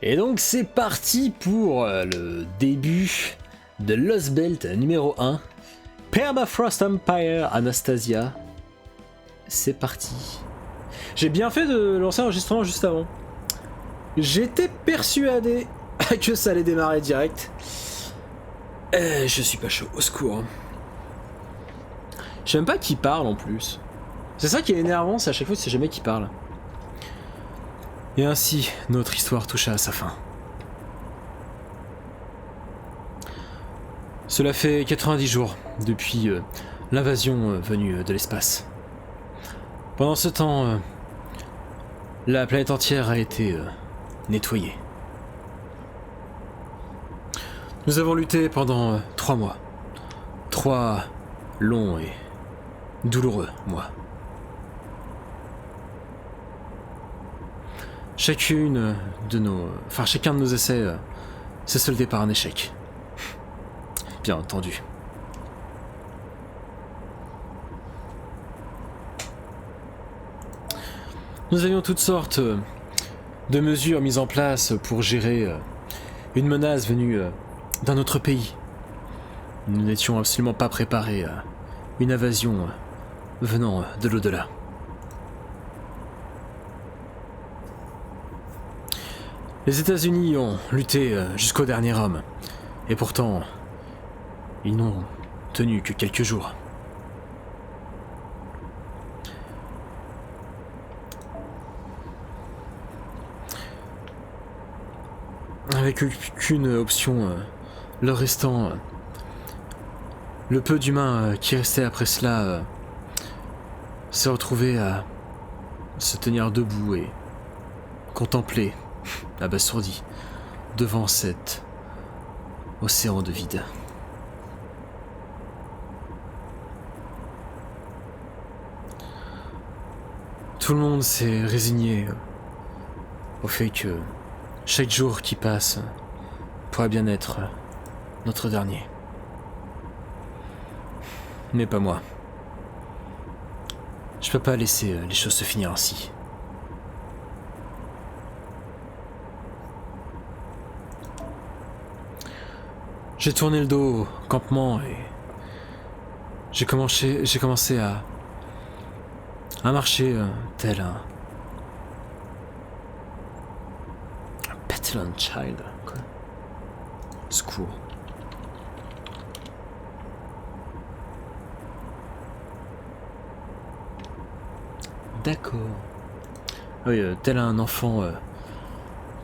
Et donc c'est parti pour le début de Lost Belt numéro 1. Permafrost Empire Anastasia. C'est parti. J'ai bien fait de lancer l'enregistrement juste avant. J'étais persuadé que ça allait démarrer direct. Je suis pas chaud, au secours. Je sais même pas qui parle en plus. C'est ça qui est énervant, c'est à chaque fois c'est jamais qui parle. Et ainsi, notre histoire toucha à sa fin. Cela fait 90 jours depuis l'invasion venue de l'espace. Pendant ce temps, la planète entière a été nettoyée. Nous avons lutté pendant 3 mois. 3 longs et douloureux mois. Chacun de nos essais s'est soldé par un échec. Bien entendu. Nous avions toutes sortes de mesures mises en place pour gérer une menace venue d'un autre pays. Nous n'étions absolument pas préparés à une invasion venant de l'au-delà. Les États-Unis ont lutté jusqu'au dernier homme, et pourtant, ils n'ont tenu que quelques jours. Avec aucune option leur restant, le peu d'humains qui restaient après cela se retrouvaient à se tenir debout et contempler, abasourdi, devant cet océan de vide. Tout le monde s'est résigné au fait que chaque jour qui passe pourrait bien être notre dernier. Mais pas moi. Je peux pas laisser les choses se finir ainsi. J'ai tourné le dos au campement et j'ai commencé à marcher tel un petulant child, quoi. Secours. D'accord. Oui, tel un enfant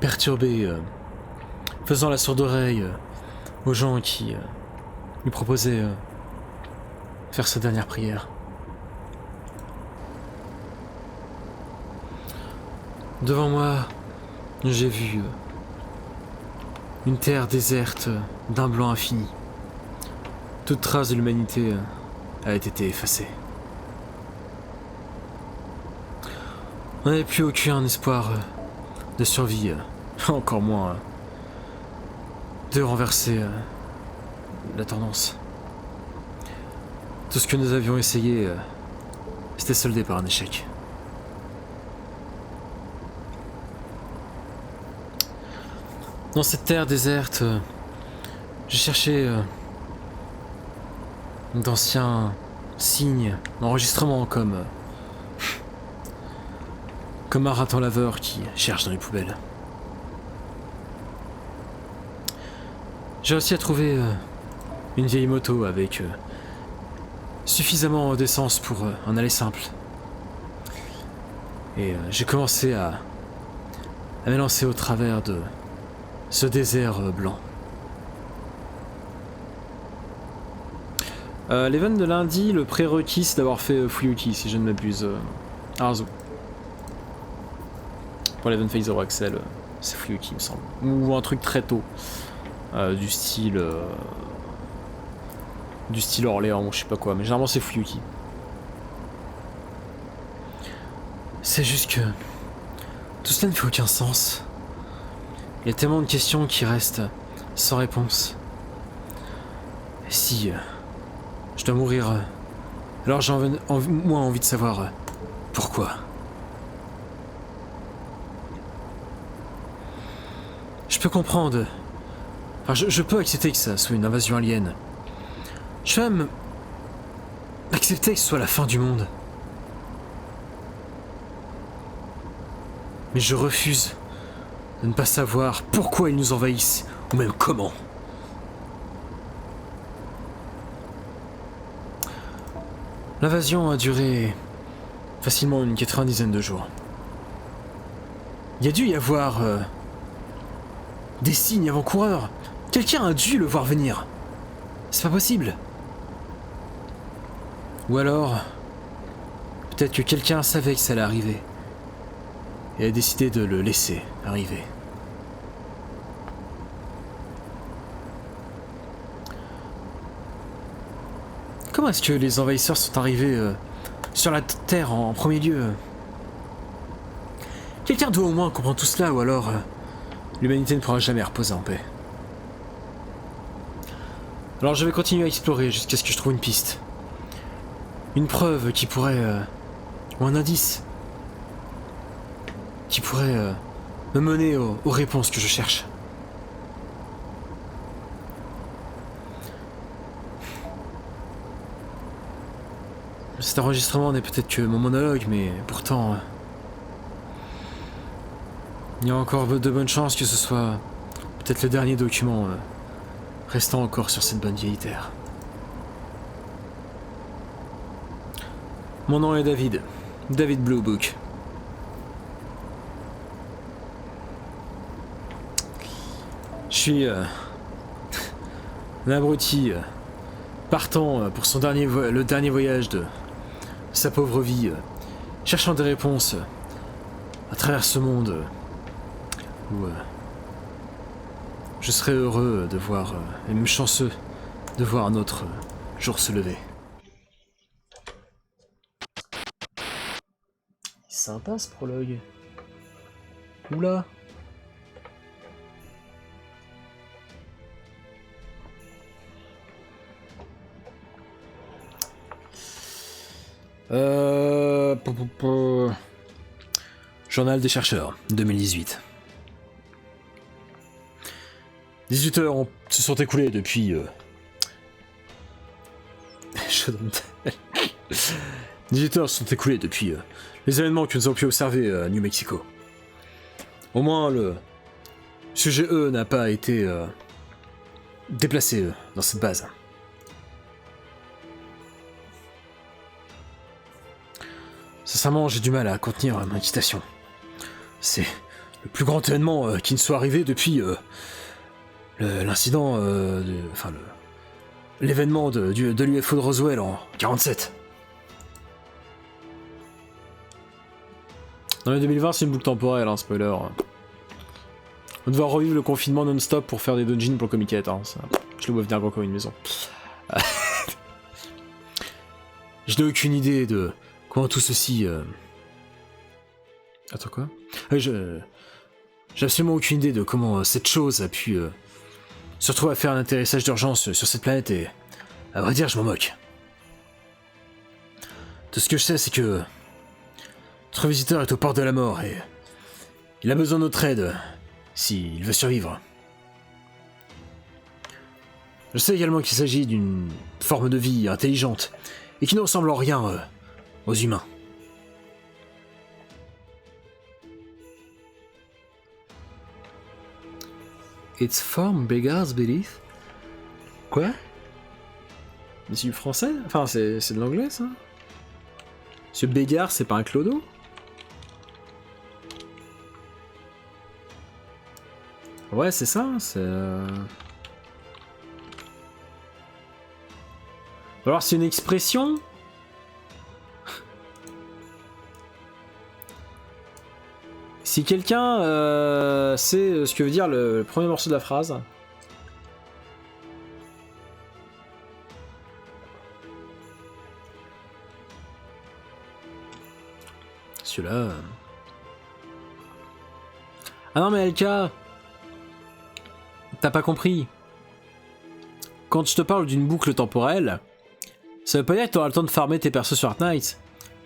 perturbé, faisant la sourde oreille aux gens qui lui proposaient faire sa dernière prière. Devant moi, j'ai vu une terre déserte d'un blanc infini. Toute trace de l'humanité a été effacée. On n'avait plus aucun espoir de survie, encore moins de renverser la tendance. Tout ce que nous avions essayé, c'était soldé par un échec. Dans cette terre déserte, j'ai cherché d'anciens signes d'enregistrement comme un raton laveur qui cherche dans les poubelles. J'ai réussi à trouver une vieille moto avec suffisamment d'essence pour un aller simple. Et j'ai commencé à m'élancer au travers de ce désert blanc. L'event de lundi, le prérequis c'est d'avoir fait Fuyuki, si je ne m'abuse. Arzu. Pour l'event Phaser Axel, c'est Fuyuki, il me semble. Ou un truc très tôt. Du style Orléans, je sais pas quoi, mais généralement c'est Fuyuki. C'est juste que tout cela ne fait aucun sens. Il y a tellement de questions qui restent sans réponse. Et si je dois mourir, alors j'ai moi envie de savoir pourquoi. Je peux comprendre. Enfin, je peux accepter que ça soit une invasion alien. Je peux même accepter que ce soit la fin du monde. Mais je refuse de ne pas savoir pourquoi ils nous envahissent, ou même comment. L'invasion a duré facilement une 90aine de jours. Il y a dû y avoir des signes avant-coureurs. Quelqu'un a dû le voir venir. C'est pas possible. Ou alors, peut-être que quelqu'un savait que ça allait arriver et a décidé de le laisser arriver. Comment est-ce que les envahisseurs sont arrivés sur la Terre en premier lieu? Quelqu'un doit au moins comprendre tout cela, ou alors l'humanité ne pourra jamais reposer en paix. Alors je vais continuer à explorer jusqu'à ce que je trouve une piste. Une preuve qui pourrait... ou un indice qui pourrait me mener aux réponses que je cherche. Cet enregistrement n'est peut-être que mon monologue, mais pourtant... il y a encore de bonnes chances que ce soit peut-être le dernier document restant encore sur cette bonne vieille terre. Mon nom est David. David Blue Book. Je suis un abruti partant pour son le dernier voyage de sa pauvre vie, cherchant des réponses à travers ce monde où je serais heureux de voir, et même chanceux de voir un autre jour se lever. Sympa ce prologue. Oula. Journal des chercheurs, 2018. 18 heures se sont écoulées depuis... 18 heures se sont écoulées depuis les événements que nous avons pu observer à New Mexico. Au moins, le sujet E n'a pas été déplacé dans cette base. Sincèrement, j'ai du mal à contenir mon excitation. C'est le plus grand événement qui ne soit arrivé depuis l'incident, l'événement de l'UFO de Roswell en 47. Dans les 2020, c'est une boucle temporelle, hein, spoiler. On devait revivre le confinement non-stop pour faire des dungeons pour le Comiket, hein, ça. Je le vois venir grand comme une maison. Je n'ai aucune idée de comment tout ceci... Attends, quoi? J'ai absolument aucune idée de comment cette chose a pu se retrouver à faire un atterrissage d'urgence sur cette planète et, à vrai dire, je m'en moque. Tout ce que je sais, c'est que notre visiteur est au port de la mort et il a besoin de notre aide s'il veut survivre. Je sais également qu'il s'agit d'une forme de vie intelligente et qui ne ressemble en rien aux humains. Its form beggars belief. Quoi? C'est du français? Enfin, c'est de l'anglais, ça? Monsieur Bégard, c'est pas un clodo? Ouais, c'est ça, c'est... Alors, c'est une expression? Si quelqu'un sait ce que veut dire le premier morceau de la phrase. Celui-là... Ah non mais LK, t'as pas compris. Quand je te parle d'une boucle temporelle, ça veut pas dire que t'auras le temps de farmer tes persos sur Art Knight.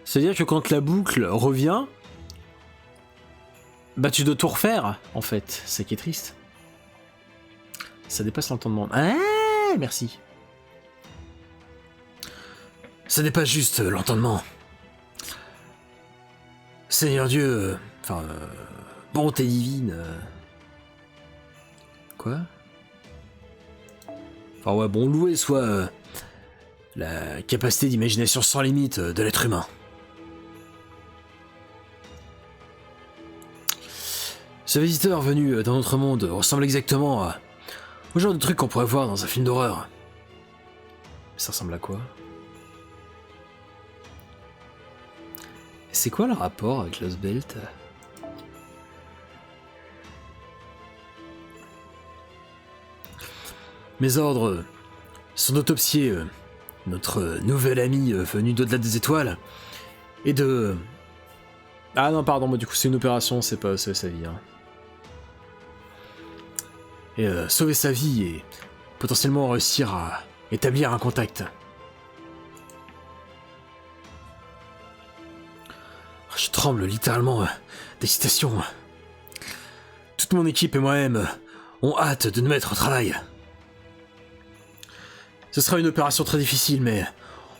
C'est-à-dire que quand la boucle revient, bah tu dois tout refaire, en fait. C'est qui est triste. Ça dépasse l'entendement. Ah, merci. Ça n'est pas juste l'entendement. Seigneur Dieu, bonté divine. Quoi? Enfin ouais, bon, loué soit la capacité d'imagination sans limite de l'être humain. Ce visiteur venu dans notre monde ressemble exactement au genre de truc qu'on pourrait voir dans un film d'horreur. Ça ressemble à quoi? C'est quoi le rapport avec Lost Belt? Mes ordres sont d'autopsier notre nouvel ami venu d'au-delà des étoiles et de... Ah non, pardon, moi du coup c'est une opération, c'est pas sauver sa vie. Hein. Et sauver sa vie et potentiellement réussir à établir un contact. Je tremble littéralement d'excitation. Toute mon équipe et moi-même ont hâte de nous mettre au travail. Ce sera une opération très difficile, mais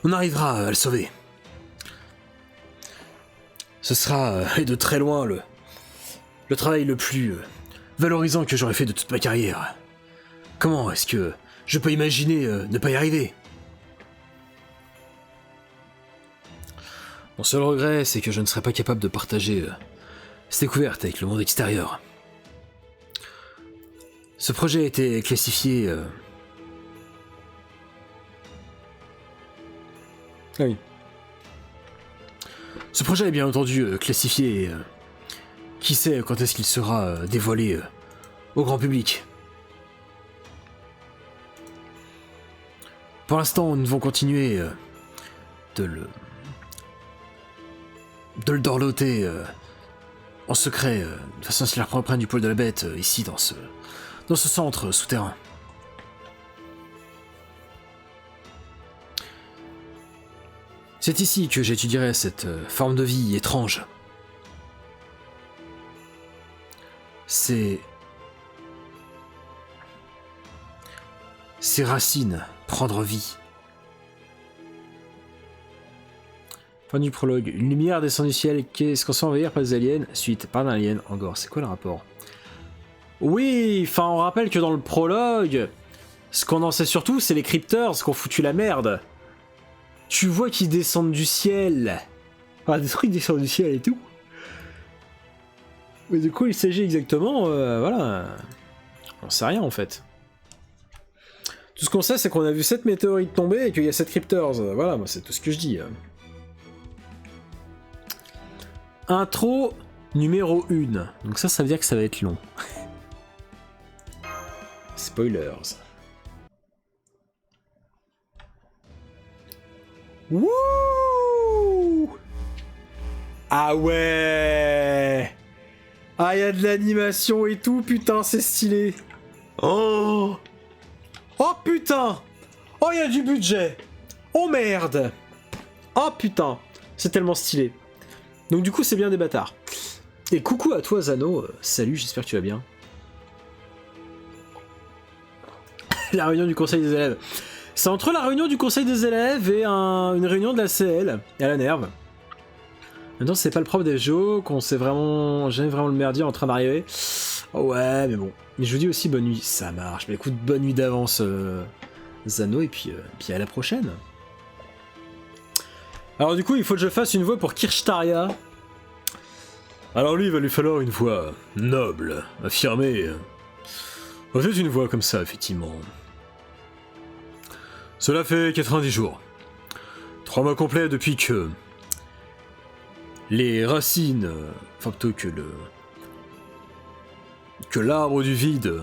on arrivera à le sauver. Ce sera, et de très loin, le travail le plus valorisant que j'aurais fait de toute ma carrière. Comment est-ce que je peux imaginer ne pas y arriver? Mon seul regret, c'est que je ne serais pas capable de partager cette découverte avec le monde extérieur. Ce projet a été classifié... Ah oui. Ce projet est bien entendu classifié et qui sait quand est-ce qu'il sera dévoilé au grand public. Pour l'instant, nous devons continuer de le dorloter en secret, de façon à ce qu'il reprenne du poil de la bête ici dans ce centre souterrain. C'est ici que j'étudierai cette forme de vie étrange. Ces racines prendre vie. Fin du prologue. Une lumière descend du ciel. Qu'est-ce qu'on se fait envahir par des aliens? Suite, par un alien. Encore. C'est quoi le rapport? Oui, enfin on rappelle que dans le prologue, ce qu'on en sait surtout, c'est les crypteurs qui ont foutu la merde. Tu vois qu'ils descendent du ciel. Enfin, des trucs descendent du ciel et tout. Mais de quoi il s'agit exactement, voilà. On sait rien en fait. Tout ce qu'on sait, c'est qu'on a vu 7 météorites tomber et qu'il y a 7 cryptors. Voilà, moi c'est tout ce que je dis. Intro numéro 1. Donc ça veut dire que ça va être long. Spoilers. Wouh! Ah ouais! Ah, y a de l'animation et tout, putain, c'est stylé. Oh! Oh putain! Oh, y a du budget! Oh merde! Oh putain! C'est tellement stylé. Donc du coup, c'est bien des bâtards. Et coucou à toi, Zano. Salut, j'espère que tu vas bien. La réunion du conseil des élèves. C'est entre la réunion du conseil des élèves et une réunion de la CL. Et à la nerve. Maintenant, c'est pas le prof des géos qu'on sait vraiment... Jamais vraiment le merdier en train d'arriver. Oh ouais, mais bon. Mais je vous dis aussi bonne nuit. Ça marche. Mais écoute, bonne nuit d'avance, Zano. Et puis à la prochaine. Alors du coup, il faut que je fasse une voix pour Kirchtaria. Alors lui, il va lui falloir une voix noble, affirmée. Peut-être une voix comme ça, effectivement. Cela fait 90 jours. 3 mois complets depuis que... les racines... enfin plutôt que que l'arbre du vide...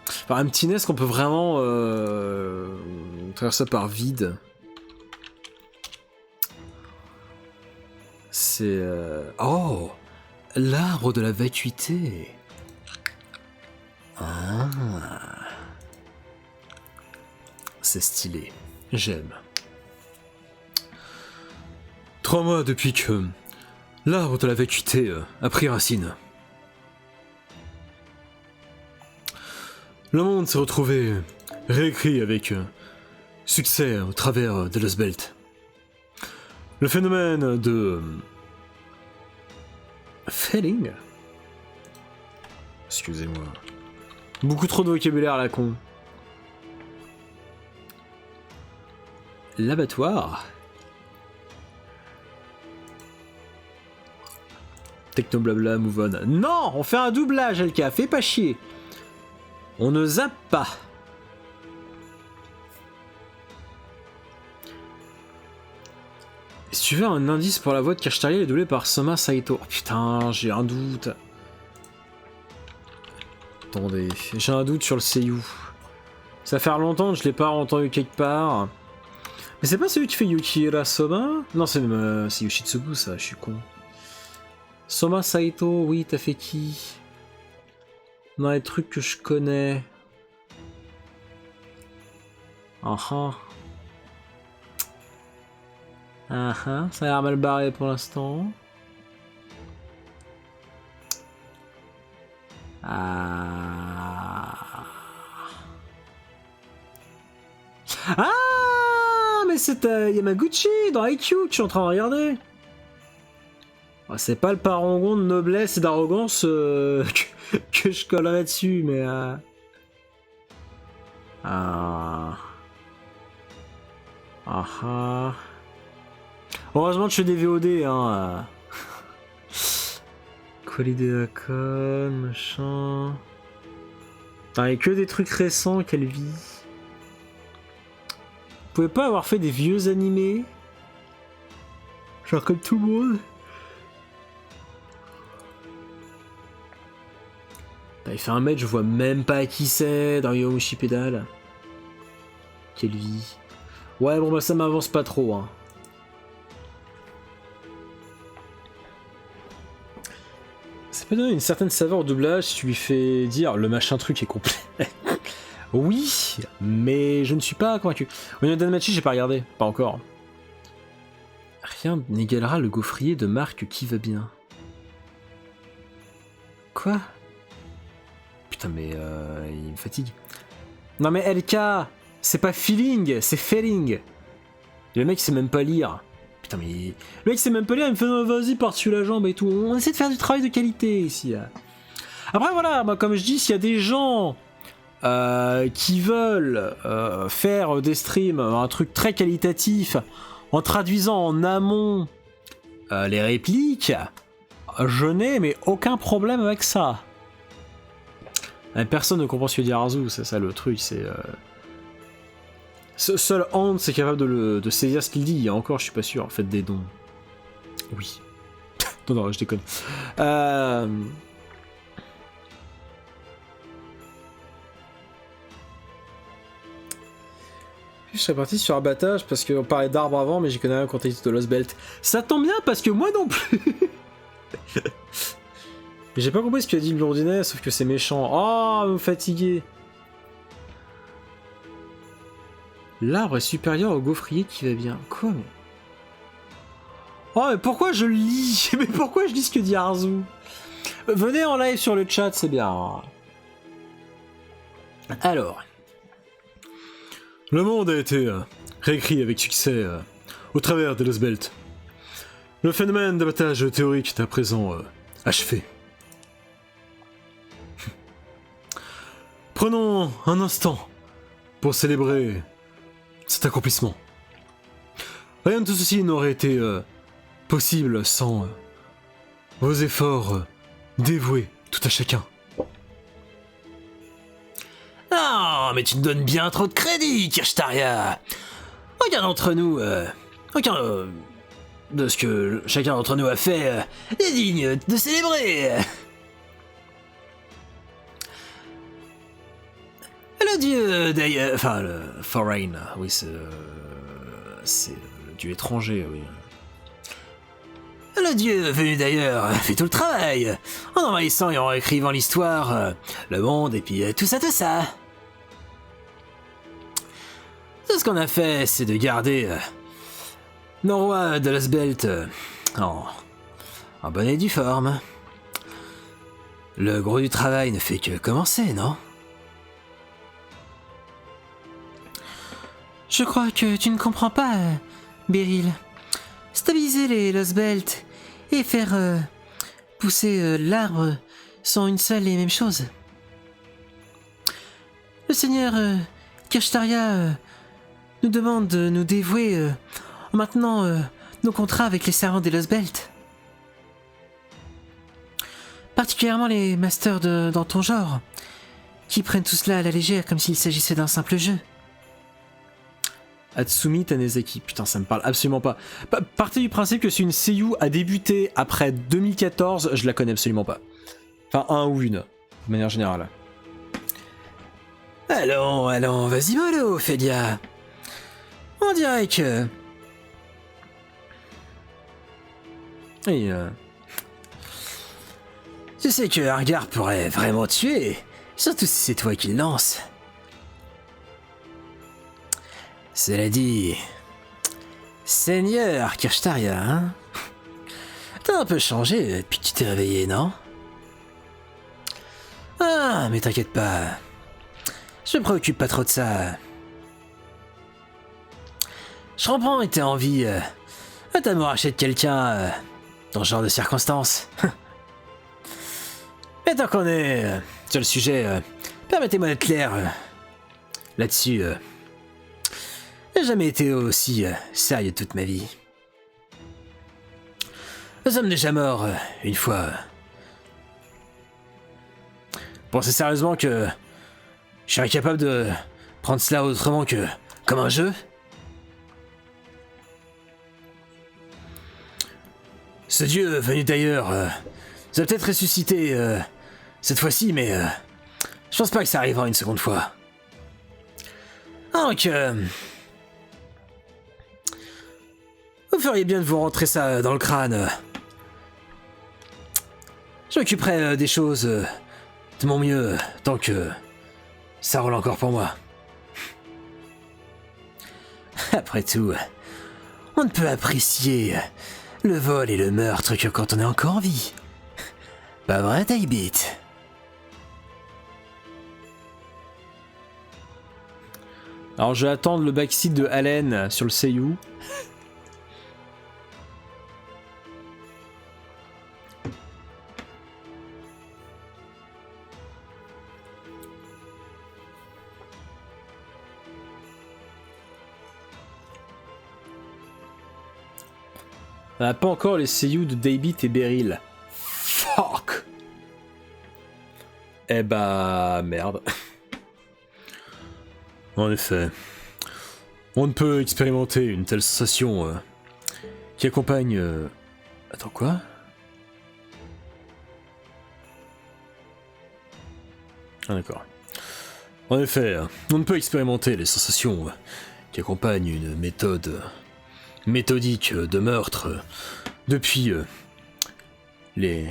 Enfin, un petit nez qu'on peut vraiment... faire ça par vide. C'est... Oh! L'arbre de la vacuité. Ah... C'est stylé. J'aime. 3 mois depuis que l'arbre de la vacuité a pris racine. Le monde s'est retrouvé réécrit avec succès au travers de Lost Belt. Le phénomène de felling. Excusez-moi. Beaucoup trop de vocabulaire à la con. L'abattoir. Techno blabla, move on. Non, on fait un doublage, LK, fais pas chier. On ne zappe pas. Si tu veux un indice pour la voix de Kashtariel est doublée par Soma Saito. Oh, putain, j'ai un doute. Attendez, j'ai un doute sur le seiyuu. Ça fait longtemps que je l'ai pas entendu quelque part. Mais c'est pas celui qui fait Yukihira Soma? Non, c'est Yoshitsugu, ça, je suis con. Soma Saito, oui, t'as fait qui? Dans les trucs que je connais. Ah ah, ça a l'air mal barré pour l'instant. Ah, mais c'est Yamaguchi dans IQ que je suis en train de regarder. Oh, c'est pas le parangon de noblesse et d'arrogance que je collerais dessus, mais heureusement que je fais des VOD, hein. Qualité d'Akon, machin. Putain, et que des trucs récents, quelle vie. Vous pouvez pas avoir fait des vieux animés? Genre comme tout le monde? Il fait un mètre, je vois même pas qui c'est dans Yomushi Pedal. Quelle vie. Ouais, bon bah ça m'avance pas trop, hein. Ça peut donner une certaine saveur au doublage si tu lui fais dire le machin truc est complet. Oui, mais je ne suis pas convaincu. Au niveau d'Anmachi, j'ai pas regardé, pas encore. Rien n'égalera le gaufrier de marque qui va bien. Quoi? Putain, mais il me fatigue. Non mais LK, c'est pas feeling, c'est felling. Le mec sait même pas lire. Putain mais... Le mec sait même pas lire, il me fait vas-y par-dessus la jambe et tout. On essaie de faire du travail de qualité ici. Là. Après voilà, moi, comme je dis, s'il y a des gens qui veulent faire des streams, un truc très qualitatif, en traduisant en amont les répliques, je n'ai mais aucun problème avec ça. Personne ne comprend ce que dit Arzu, c'est ça le truc, c'est... Seul Hans est capable de saisir ce qu'il dit, et encore je suis pas sûr, faites des dons. Oui. non, je déconne. Je serais parti sur abattage parce qu'on parlait d'arbres avant, mais j'y connais rien au contexte de Lost Belt. Ça tombe bien parce que moi non plus. Mais j'ai pas compris ce qu'il a dit le Lourdinet, sauf que c'est méchant. Oh, vous me fatiguez. L'arbre est supérieur au gaufrier qui va bien. Quoi mais... Oh, mais pourquoi je lis? Mais pourquoi je lis ce que dit Arzu? Venez en live sur le chat, c'est bien. Alors. Le monde a été réécrit avec succès au travers de Lost Belt. Le phénomène d'abattage théorique est à présent achevé. Prenons un instant pour célébrer cet accomplissement. Rien de tout ceci n'aurait été possible sans vos efforts dévoués tout à chacun. Non, mais tu me donnes bien trop de crédit, Kirshtaria. Aucun d'entre nous, aucun de ce que chacun d'entre nous a fait est digne de célébrer. Le dieu d'ailleurs, enfin le foreign, oui c'est le dieu étranger, oui. Le dieu venu d'ailleurs fait tout le travail, en envahissant et en écrivant l'histoire, le monde et puis tout ça. Tout ce qu'on a fait, c'est de garder nos rois de Lost Belt en bonne et due forme. Le gros du travail ne fait que commencer, non? Je crois que tu ne comprends pas, Beryl. Stabiliser les Lost Belt et faire pousser l'arbre sont une seule et même chose. Le seigneur Kirshtaria nous demande de nous dévouer en maintenant nos contrats avec les servants des Lost Belt. Particulièrement les masters dans ton genre, qui prennent tout cela à la légère comme s'il s'agissait d'un simple jeu. Hatsumi Tanezaki, putain ça me parle absolument pas. Partez du principe que si une seiyuu a débuté après 2014, je la connais absolument pas. Enfin un ou une, de manière générale. Allons, vas-y mollo, Ophélia. On dirait que... Et Tu sais que Argar pourrait vraiment tuer, surtout si c'est toi qui le lance. Cela dit... Seigneur Kirshtaria, hein? T'as un peu changé depuis que tu t'es réveillé, non? Ah, mais t'inquiète pas. Je me préoccupe pas trop de ça. Je comprends que t'aies envie de t'amouracher de quelqu'un dans ce genre de circonstances. Mais tant qu'on est sur le sujet, permettez-moi d'être clair là-dessus. J'ai jamais été aussi sérieux toute ma vie. Nous sommes déjà morts une fois. Pensez sérieusement que je serais capable de prendre cela autrement que comme un jeu? Ce dieu venu d'ailleurs nous a peut-être ressuscité cette fois-ci, mais je pense pas que ça arrivera une seconde fois. Donc, vous feriez bien de vous rentrer ça dans le crâne. Je m'occuperai des choses de mon mieux tant que ça roule encore pour moi. Après tout, on ne peut apprécier le vol et le meurtre que quand on est encore en vie. Pas vrai, Daybit? alors je vais attendre le backseat de Allen sur le seiyuu. On n'a pas encore les seiyuu de Daybit et Beryl. Fuck. Eh bah merde. En effet, on ne peut expérimenter une telle sensation qui accompagne... Attends quoi? Ah d'accord. En effet, on ne peut expérimenter les sensations qui accompagnent une méthode méthodique de meurtre depuis les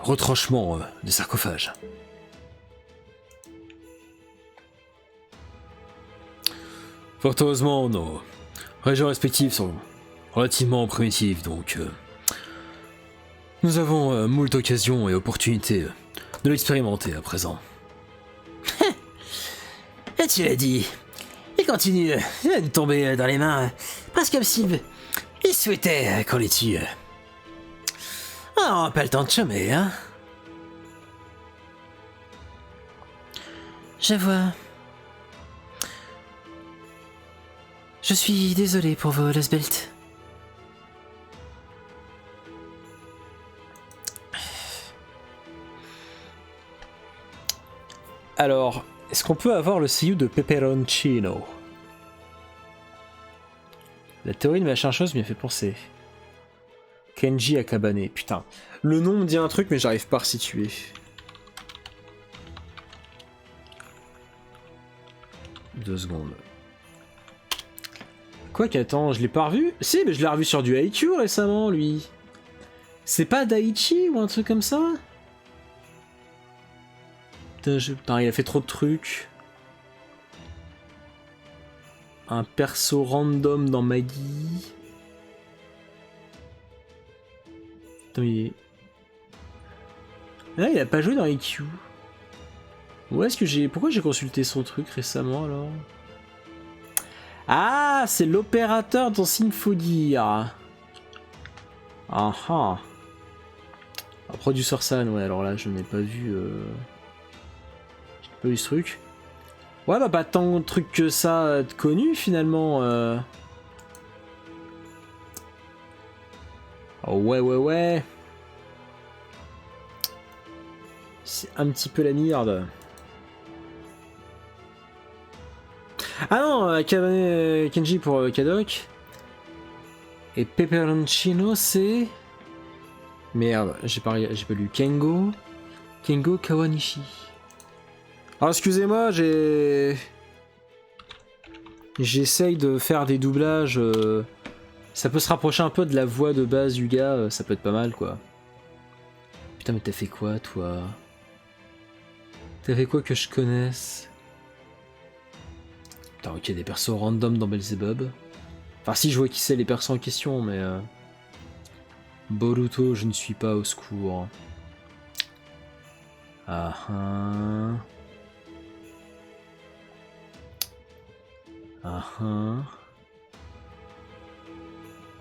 retranchements des sarcophages. Fort heureusement, nos régions respectives sont relativement primitives, donc nous avons moult occasions et opportunités de l'expérimenter à présent. Et tu l'as dit, il continue à nous tomber dans les mains, presque comme s'il souhaitait qu'on les tue. Ah, on n'a pas le temps de chômer, hein? Je vois. Je suis désolé pour vos Lost Belt. Alors, est-ce qu'on peut avoir le seiyuu de Peperoncino? La théorie de machin chose m'y a fait penser. Kenji Akabane, putain. Le nom me dit un truc mais j'arrive pas à resituer. Deux secondes. Quoi qu'attends, je l'ai pas revu? Si, mais je l'ai revu sur du Haikyuu récemment, lui. C'est pas Daichi ou un truc comme ça? Putain, il a fait trop de trucs. Un perso random dans Maggie. Attends, là, il a pas joué dans Haikyuu. Où est-ce que j'ai... Pourquoi j'ai consulté son truc récemment, alors? Ah, c'est l'opérateur dont il faut dire. Ah ah. Ah, Producer San, ouais, alors là je n'ai pas vu. J'ai pas vu ce truc. Ouais, bah pas tant de trucs que ça de connu finalement. Oh, ouais, ouais, ouais. C'est un petit peu la merde. Ah non, Kenji pour Kadok. Et Pepperoncino, c'est... Merde, j'ai pas lu. Kengo Kawanishi. Alors excusez-moi, j'essaye de faire des doublages. Ça peut se rapprocher un peu de la voix de base du gars, ça peut être pas mal quoi. Putain, mais t'as fait quoi toi? T'as fait quoi que je connaisse? Putain, ok, des persos random dans Belzebub. Enfin, si je vois qui c'est les persos en question, mais. Boruto, je ne suis pas au secours. Ah ah. Ah ah.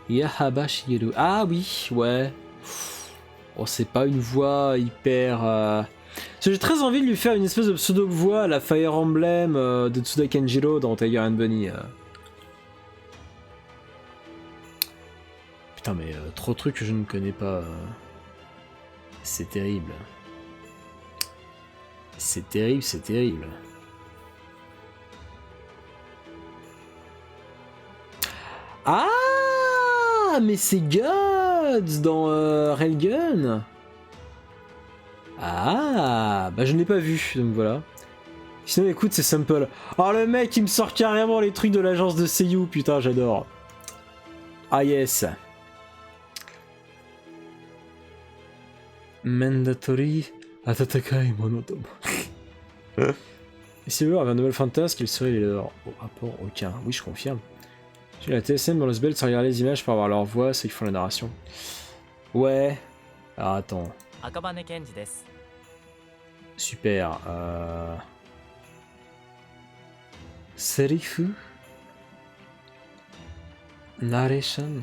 Yahaba Shigeru. Ah oui, ouais. Oh, c'est pas une voix hyper. J'ai très envie de lui faire une espèce de pseudo-voix à la Fire Emblem de Tsuda Kenjiro dans Tiger and Bunny. Putain, mais trop de trucs que je ne connais pas. C'est terrible. C'est terrible, c'est terrible. Ah, mais c'est Guts dans Railgun. Ah, bah je ne l'ai pas vu, donc voilà. Sinon, écoute, c'est simple. Oh, le mec, il me sort carrément les trucs de l'agence de Seiyu, putain, j'adore. Ah, yes. Mandatory Atatakai Monotomo. Et si le joueur avait un nouvel fantasme, quel serait leur rapport? Aucun. Oui, je confirme. J'ai la TSM dans le Sbelt sans regarder les images pour avoir leur voix, ceux qui font la narration. Ouais. Alors attends. Super. Serifu Narration.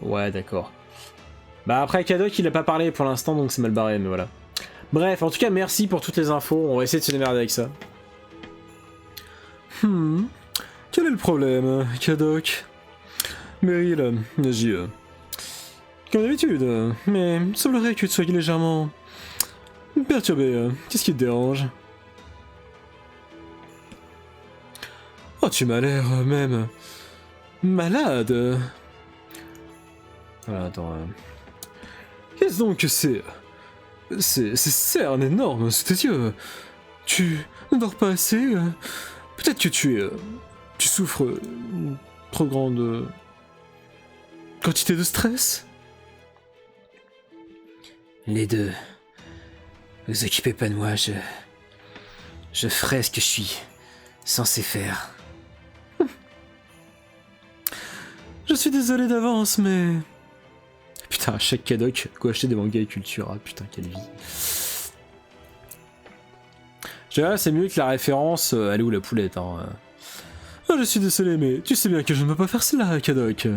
Ouais, d'accord. Bah après Kadok il a pas parlé pour l'instant donc c'est mal barré, mais voilà. Bref, en tout cas merci pour toutes les infos, on va essayer de se démerder avec ça. Quel est le problème, Kadok? Meryl, j'y comme d'habitude, mais il semblerait que tu sois légèrement perturbé. Qu'est-ce qui te dérange? Oh, tu m'as l'air même malade. Voilà, attends. Qu'est-ce donc que c'est? C'est cernes énorme sous tes yeux. Tu ne dors pas assez? Peut-être que tu souffres une trop grande quantité de stress? Les deux. Vous occupez pas de moi, je ferai ce que je suis censé faire. Je suis désolé d'avance, mais... Putain, à chaque Kadok, quoi acheter des mangas et culture, ah putain, quelle vie. Je dirais, c'est mieux que la référence, elle est où la poulette, hein. Oh, je suis désolé, mais tu sais bien que je ne peux pas faire cela, Kadok.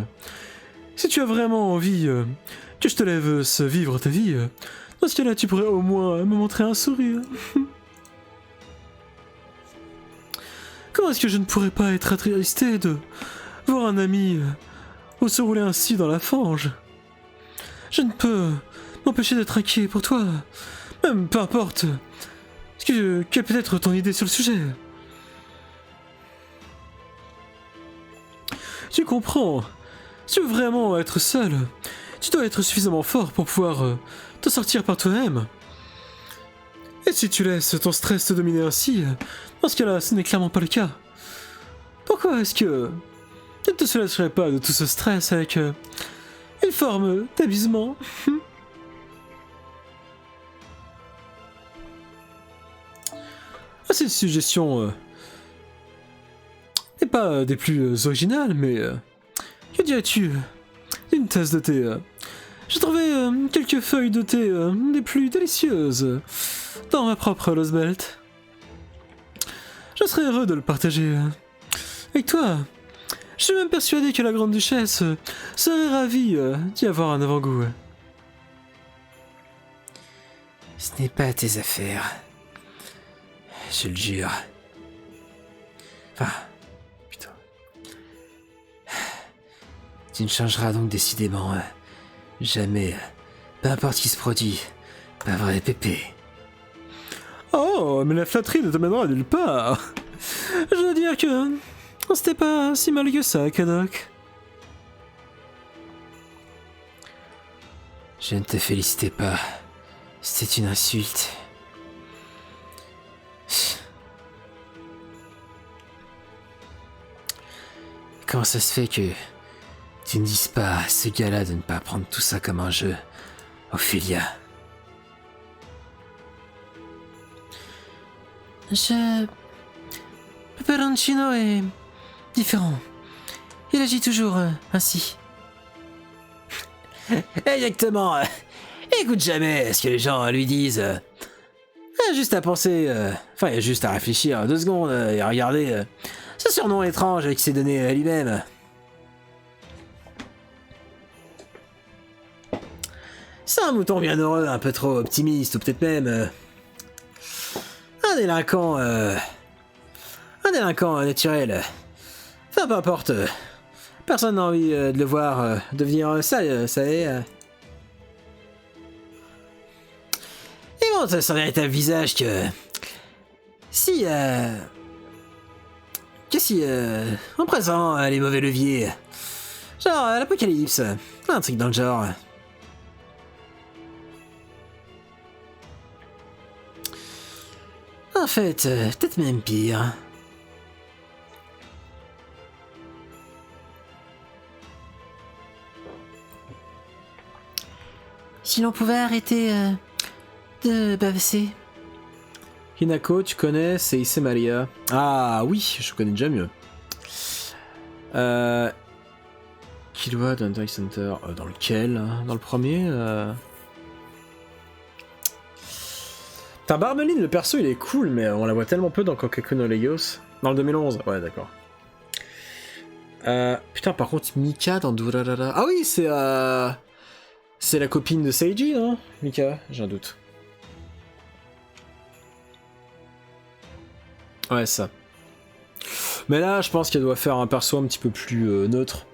Si tu as vraiment envie que je te laisse vivre ta vie, dans ce cas-là, tu pourrais au moins me montrer un sourire. Comment est-ce que je ne pourrais pas être attristé de voir un ami ou se rouler ainsi dans la fange? Je ne peux m'empêcher d'être inquiet pour toi. Même peu importe. Quelle peut être ton idée sur le sujet? Tu comprends. Si tu veux vraiment être seul, tu dois être suffisamment fort pour pouvoir te sortir par toi-même. Et si tu laisses ton stress te dominer ainsi, dans ce cas-là, ce n'est clairement pas le cas. Pourquoi est-ce que tu ne te soulagerais pas de tout ce stress avec une forme d'abusement? C'est une suggestion n'est pas des plus originales, mais que dirais-tu d'une tasse de thé. J'ai trouvé quelques feuilles de thé des plus délicieuses dans ma propre Lost Belt. Je serais heureux de le partager avec toi. Je suis même persuadé que la grande duchesse serait ravie d'y avoir un avant-goût. Ce n'est pas tes affaires. Je le jure. Enfin, putain. Tu ne changeras donc décidément jamais. Peu importe ce qui se produit. Pas vrai, Pépé. Oh, mais la flatterie ne te mènera nulle part. Je veux dire que c'était pas si mal que ça, Cadoc. Je ne te félicitais pas. C'était une insulte. Comment ça se fait que tu ne dises pas à ce gars-là de ne pas prendre tout ça comme un jeu, Ophélia? Peperoncino est différent. Il agit toujours ainsi. Exactement. Écoute jamais ce que les gens lui disent. Juste à penser, enfin, il y a juste à réfléchir 2 secondes et à regarder ce surnom étrange qu'il s'est donné à lui-même. C'est un mouton bienheureux, un peu trop optimiste, ou peut-être même un délinquant naturel. Enfin, peu importe. Personne n'a envie de le voir devenir ça est. Et bon, c'est son véritable visage que si en présent les mauvais leviers, genre l'apocalypse, un truc dans le genre. En fait, peut-être même pire. Si l'on pouvait arrêter de bavasser. Hinako, tu connais, c'est Issei Maria. Ah oui, je connais déjà mieux. Killua Dundee Center, dans lequel dans le premier Putain, Barmeline, le perso il est cool, mais on la voit tellement peu dans Kokaku no Legos. Dans le 2011, ouais, d'accord. Putain, par contre, Mika dans Durarara. Ah oui, c'est la copine de Seiji, non Mika, j'ai un doute. Ouais, ça. Mais là, je pense qu'elle doit faire un perso un petit peu plus neutre.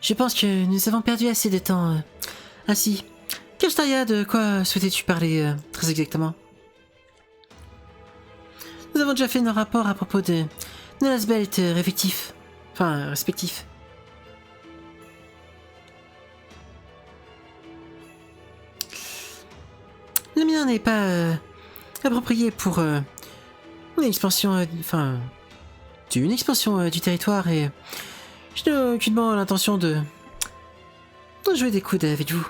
Je pense que nous avons perdu assez de temps. Ainsi, Kashtaria, de quoi souhaitais-tu parler très exactement? Nous avons déjà fait nos rapports à propos de nos Lost Belt respectifs. Le mien n'est pas approprié pour une expansion, une expansion du territoire et je n'ai aucunement l'intention de jouer des coudes avec vous.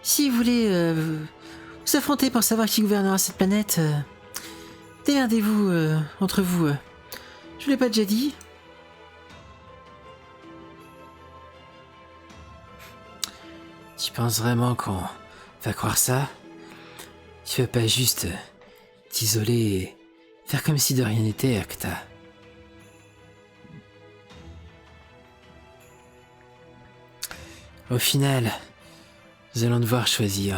Si vous voulez vous affronter pour savoir qui gouvernera cette planète, démerdez-vous entre vous. Je vous l'ai pas déjà dit? Tu penses vraiment qu'on va croire ça? Tu veux pas juste t'isoler et faire comme si de rien n'était, Acta? Au final, nous allons devoir choisir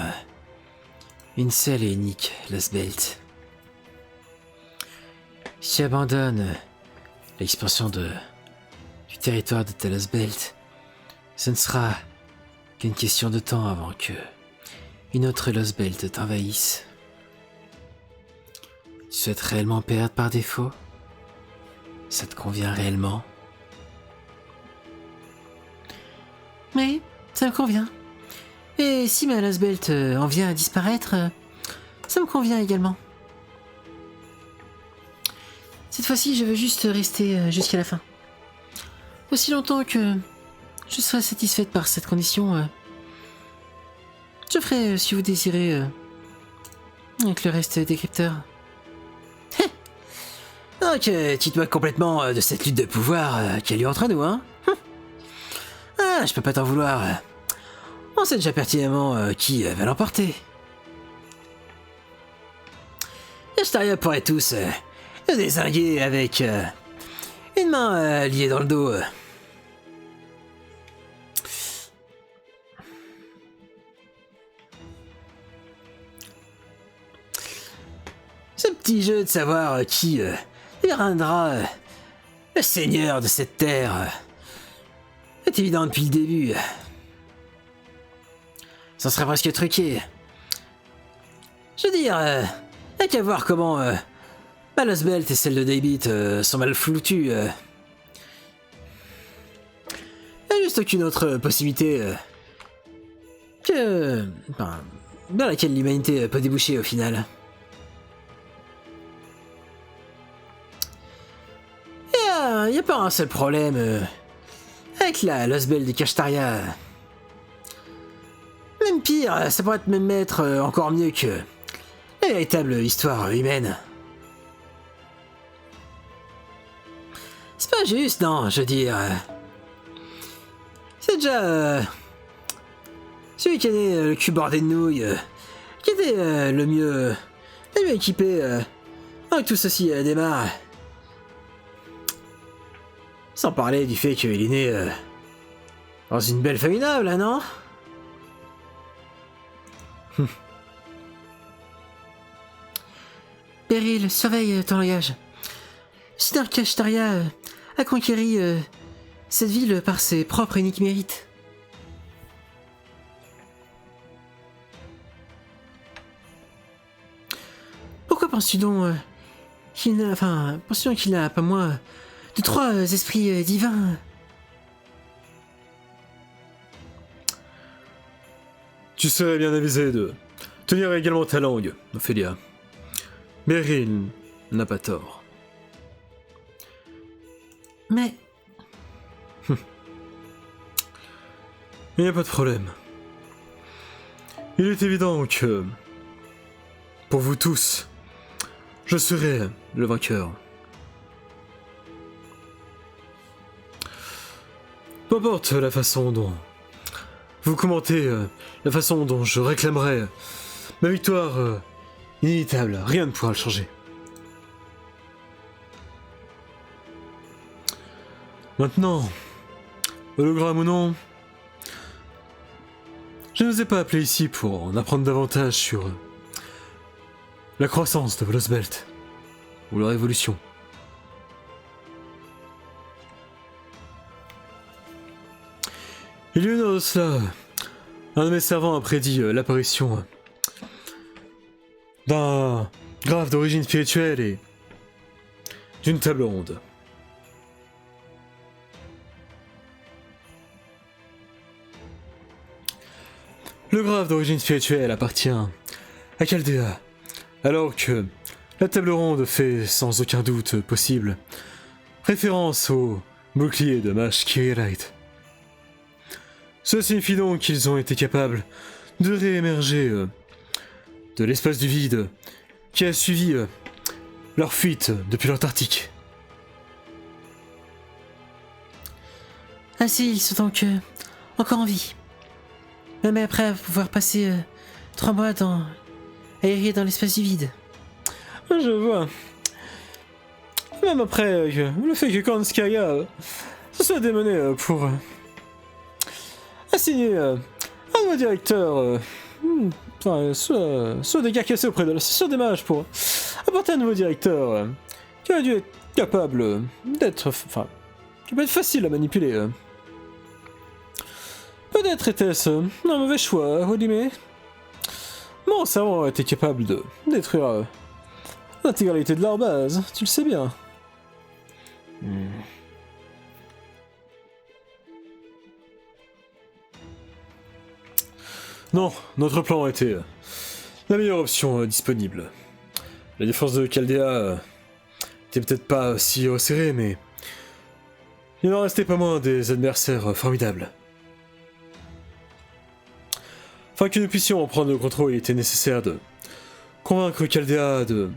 une seule et unique Lost Belt. Si tu abandonnes l'expansion du territoire de ta Lost Belt, ce ne sera qu'une question de temps avant que une autre Lost Belt t'envahisse. Tu souhaites réellement perdre par défaut? Ça te convient réellement? Oui, ça me convient. Et si ma Lost Belt en vient à disparaître, ça me convient également. Cette fois-ci, je veux juste rester jusqu'à la fin. Aussi longtemps que je serai satisfaite par cette condition, je ferai, si vous désirez, avec le reste des crypteurs. Donc, tu te moques complètement de cette lutte de pouvoir qu'il y a eu entre nous, hein? Ah, je peux pas t'en vouloir. On sait déjà pertinemment qui va l'emporter. Ashtaria pourrait tous nous dézinguer avec une main liée dans le dos. Ce petit jeu de savoir qui deviendra le seigneur de cette terre est évident depuis le début. Ça serait presque truqué. Je veux dire, y'a qu'à voir comment ma Lost Belt et celle de David sont mal foutues. Y'a juste aucune autre possibilité que... Enfin, dans laquelle l'humanité peut déboucher au final. Y a pas un seul problème avec la Lost Belt des Kashtaria. Même pire, ça pourrait même être encore mieux que la véritable histoire humaine. C'est pas juste, non, je veux dire. C'est déjà celui qui a le cul bordé de nouilles, qui était le mieux équipé avec tout ceci démarre. Sans parler du fait qu'il est né dans une belle famille noble, hein, non? Beryl, surveille ton langage. Sinar Kashtaria a conquéri cette ville par ses propres et uniques mérites. Pourquoi penses-tu donc qu'il n'a... Enfin, penses-tu donc qu'il n'a pas moins de 3 esprits divins? Tu serais bien avisé de tenir également ta langue, Ophélia. Beryl n'a pas tort. Mais... Il n'y a pas de problème. Il est évident que, pour vous tous, je serai le vainqueur. Peu importe la façon dont vous commentez, la façon dont je réclamerai ma victoire inévitable, rien ne pourra le changer. Maintenant, hologramme ou non, je ne vous ai pas appelé ici pour en apprendre davantage sur la croissance de Lost Belt ou leur évolution. Il y a une heure de cela, un de mes servants a prédit l'apparition d'un graphe d'origine spirituelle et d'une table ronde. Le graphe d'origine spirituelle appartient à Chaldea, alors que la table ronde fait sans aucun doute possible référence au bouclier de Mash Kiririte. Cela signifie donc qu'ils ont été capables de réémerger de l'espace du vide qui a suivi leur fuite depuis l'Antarctique. Ainsi, ils sont donc encore en vie. Même après pouvoir passer 3 mois aérés dans l'espace du vide. Je vois. Même après le fait que Kanskaya se soit démené pour assigner un nouveau directeur, soit des gars cassés auprès de la session des mages pour apporter un nouveau directeur qui aurait dû être capable d'être, qui peut être facile à manipuler. Peut-être était-ce un mauvais choix, Odime. Mon cerveau était capable de détruire l'intégralité de leur base, tu le sais bien. Non, notre plan était la meilleure option disponible. La défense de Chaldea était peut-être pas si resserrée, mais il n'en restait pas moins des adversaires formidables. Afin que nous puissions en prendre le contrôle, il était nécessaire de convaincre Chaldea de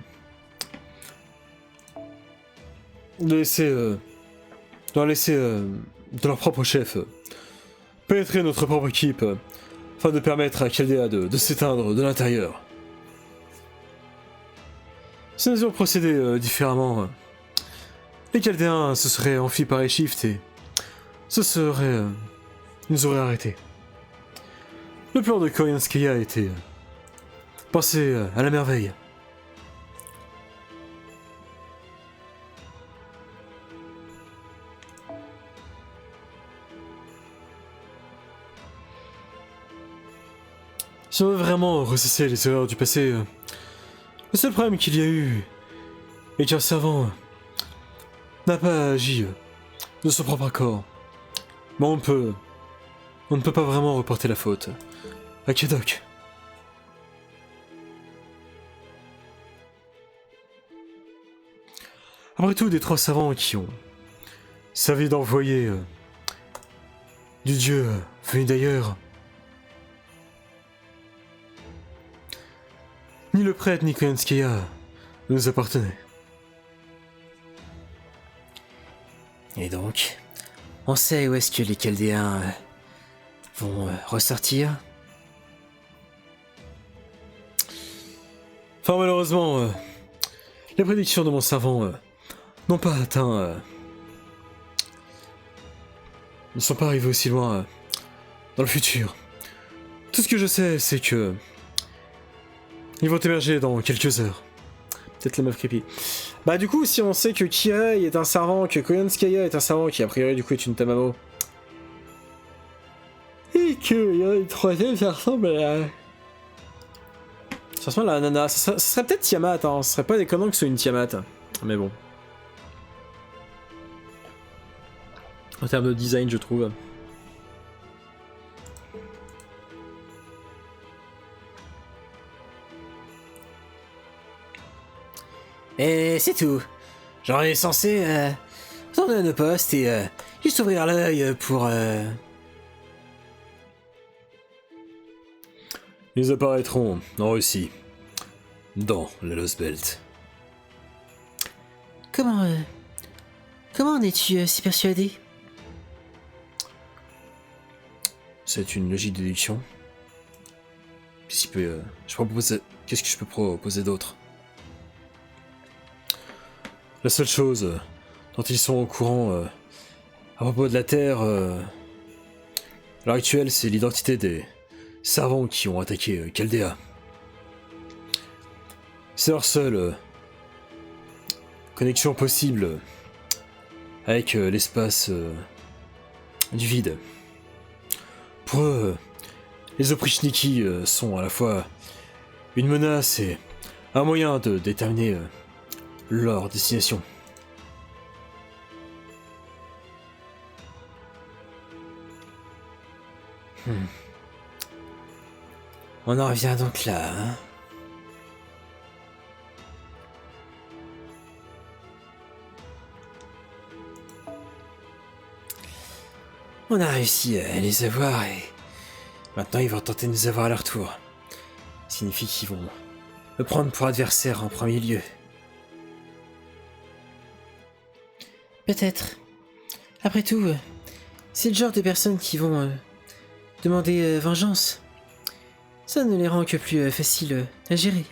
laisser de leur propre chef pénétrer notre propre équipe afin de permettre à Chaldea de s'éteindre de l'intérieur. Si nous avions procédé différemment, les Chaldéens se seraient enfuis par Shift et nous auraient arrêtés. Le plan de Koyanskaya était pensé à la merveille. Si on veut vraiment ressasser les erreurs du passé, le seul problème qu'il y a eu est qu'un servant n'a pas agi de son propre accord. Mais on ne peut pas vraiment reporter la faute à Kedok. Après tout, des 3 savants qui ont servi d'envoyés du dieu venu d'ailleurs, ni le prêtre ni Koyanskaya ne nous appartenaient. Et donc, on sait où est-ce que les Chaldéens vont ressortir? Enfin, malheureusement, les prédictions de mon savant n'ont pas atteint... ne sont pas arrivées aussi loin dans le futur. Tout ce que je sais, c'est que... ils vont émerger dans quelques heures. Peut-être la meuf creepy. Bah du coup, si on sait que Kirai est un servant, que Koyanskaya est un servant, qui a priori du coup est une Tamamo, et qu'il y a une troisième, ça ressemble à... ça ressemble à la nana. Ça serait peut-être Tiamat, hein. Ce serait pas déconnant que ce soit une Tiamat. Mais bon. En termes de design, je trouve. Et c'est tout. J'en ai censé retourner à nos postes et juste ouvrir l'œil pour... Ils apparaîtront en Russie, dans la Lost Belt. Comment en es-tu si persuadé? C'est une logique de déduction. Qu'est-ce que je peux proposer d'autre? La seule chose dont ils sont au courant à propos de la Terre à l'heure actuelle, c'est l'identité des servants qui ont attaqué Chaldea. C'est leur seule connexion possible avec l'espace du vide. Pour eux, les Oprichniki sont à la fois une menace et un moyen de déterminer leur destination. On en revient donc là, hein? On a réussi à les avoir et maintenant ils vont tenter de nous avoir à leur tour. Ça signifie qu'ils vont me prendre pour adversaire en premier lieu. Peut-être. Après tout, c'est le genre de personnes qui vont demander vengeance. Ça ne les rend que plus faciles à gérer.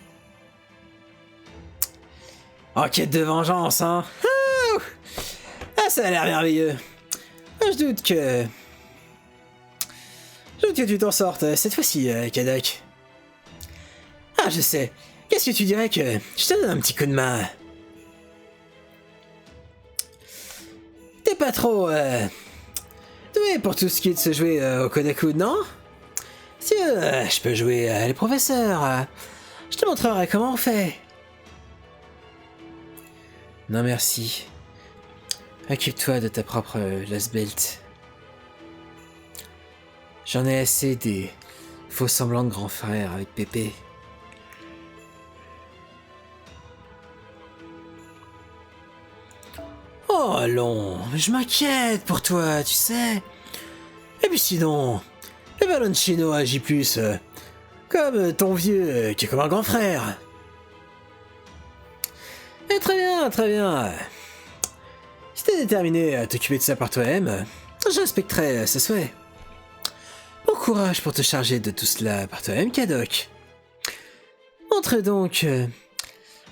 Enquête de vengeance, hein? Ah, ça a l'air merveilleux. Je doute que tu t'en sortes cette fois-ci, Kadok. Ah, je sais. Qu'est-ce que tu dirais que je te donne un petit coup de main? T'es pas trop doué pour tout ce qui est de se jouer au Kodaku, non? Si je peux jouer les professeurs, je te montrerai comment on fait. Non merci. Occupe-toi de ta propre Lost Belt. J'en ai assez des faux semblants de grand frère avec Pépé. Oh allons, je m'inquiète pour toi, tu sais. Et puis sinon, le Valentino agit plus comme ton vieux qui est comme un grand frère. Et très bien, très bien. Si t'es déterminé à t'occuper de ça par toi-même, je respecterai ce souhait. Bon courage pour te charger de tout cela par toi-même, Cadoc. Entre donc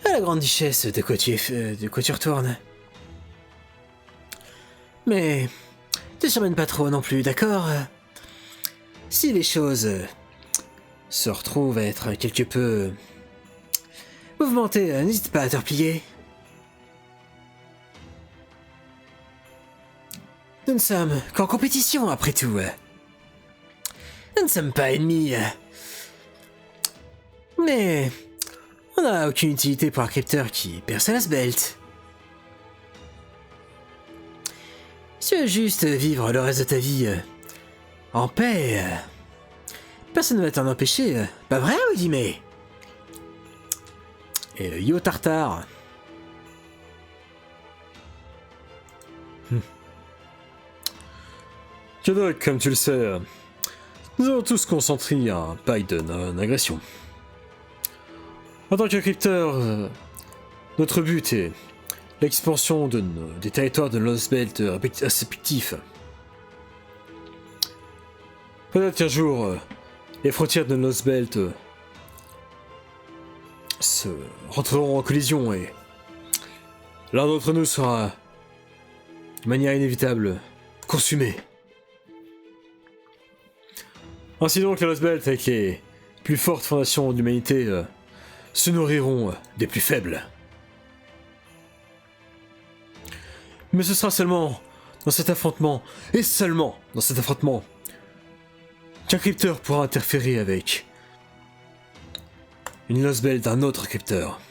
à la grande duchesse de quoi tu retournes. Mais te surmène pas trop non plus, d'accord? Si les choses se retrouvent à être quelque peu mouvementées, n'hésite pas à te replier. Nous ne sommes qu'en compétition après tout. Nous ne sommes pas ennemis. Mais on n'a aucune utilité pour un crypteur qui perce la belt. Si tu veux juste vivre le reste de ta vie en paix, personne ne va t'en empêcher, pas vrai, Odime? Et le Yo Tartare. Cadoc, comme tu le sais, nous avons tous consenti un pacte de non-agression. En tant qu'encrypteur, notre but est l'expansion des territoires de Lost Belt respectifs. Peut-être qu'un jour, les frontières de Lost Belt se rentreront en collision et l'un d'entre nous sera, de manière inévitable, consumé. Ainsi donc, les Lost Belt, avec les plus fortes fondations de l'humanité, se nourriront des plus faibles. Mais ce sera seulement dans cet affrontement, et seulement dans cet affrontement, qu'un crypteur pourra interférer avec une Lost Belt d'un autre crypteur.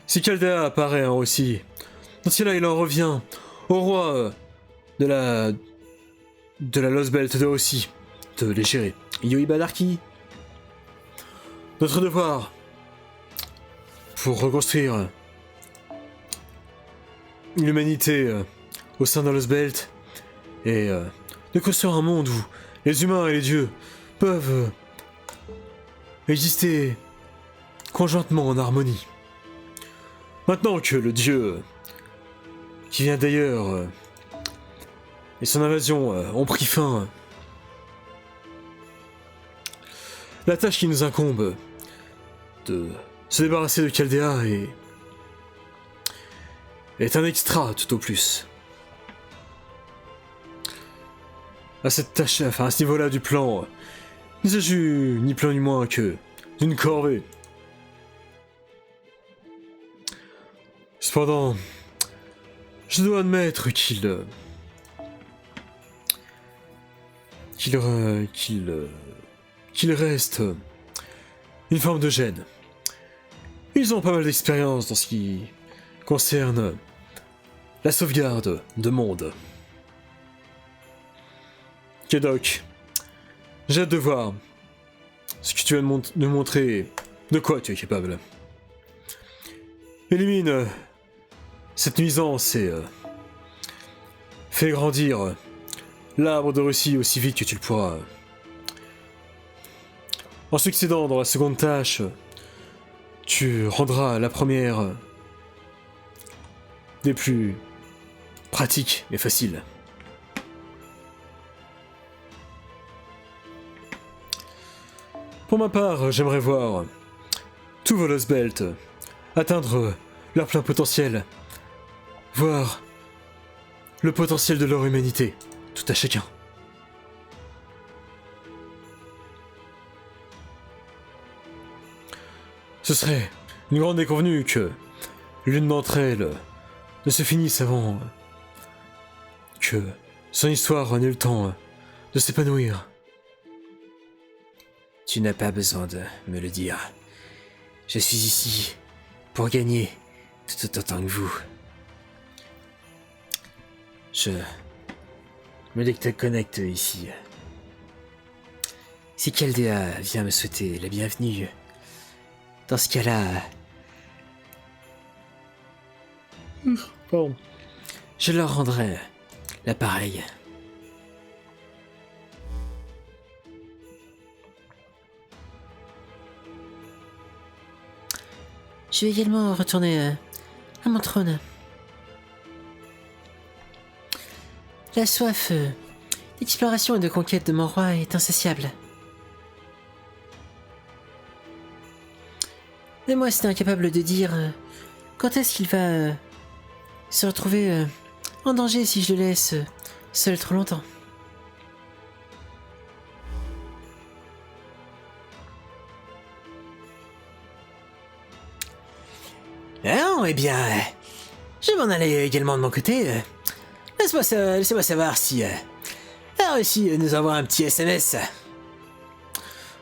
Si Chaldea apparaît aussi, dans ce cas-là, il en revient au roi de la Lost Belt de aussi, de les gérer. Yoiba Darky. Notre devoir, pour reconstruire l'humanité au sein de Lost Belt, est de construire un monde où les humains et les dieux peuvent exister conjointement en harmonie. Maintenant que le dieu qui vient d'ailleurs et son invasion ont pris fin, la tâche qui nous incombe de se débarrasser de Chaldea est un extra tout au plus. À cette tâche, enfin à ce niveau-là du plan, il ne s'agit ni plus ni moins que d'une corvée. Cependant, je dois admettre qu'il reste une forme de gêne. Ils ont pas mal d'expérience dans ce qui concerne la sauvegarde de monde. Cadoc, j'ai hâte de voir ce que tu vas nous montrer, de quoi tu es capable. Élimine cette nuisance et fais grandir l'arbre de Russie aussi vite que tu le pourras. En succédant dans la seconde tâche, tu rendras la première des plus pratiques et faciles. Pour ma part, j'aimerais voir tous vos Lost Belt atteindre leur plein potentiel, voir le potentiel de leur humanité, tout à chacun. Ce serait une grande déconvenue que l'une d'entre elles ne se finisse avant que son histoire n'ait eu le temps de s'épanouir. Tu n'as pas besoin de me le dire. Je suis ici pour gagner tout autant que vous. Je me déconnecte ici. Si Chaldea vient me souhaiter la bienvenue, dans ce cas-là, Pardon. Je leur rendrai l'appareil. Je vais également retourner à mon trône. La soif d'exploration et de conquête de mon roi est insatiable. Mais moi, c'est incapable de dire quand est-ce qu'il va se retrouver en danger si je le laisse seul trop longtemps. Non, eh bien, je vais m'en aller également de mon côté. Laissez-moi savoir si elle a réussi à nous envoyer un petit SMS.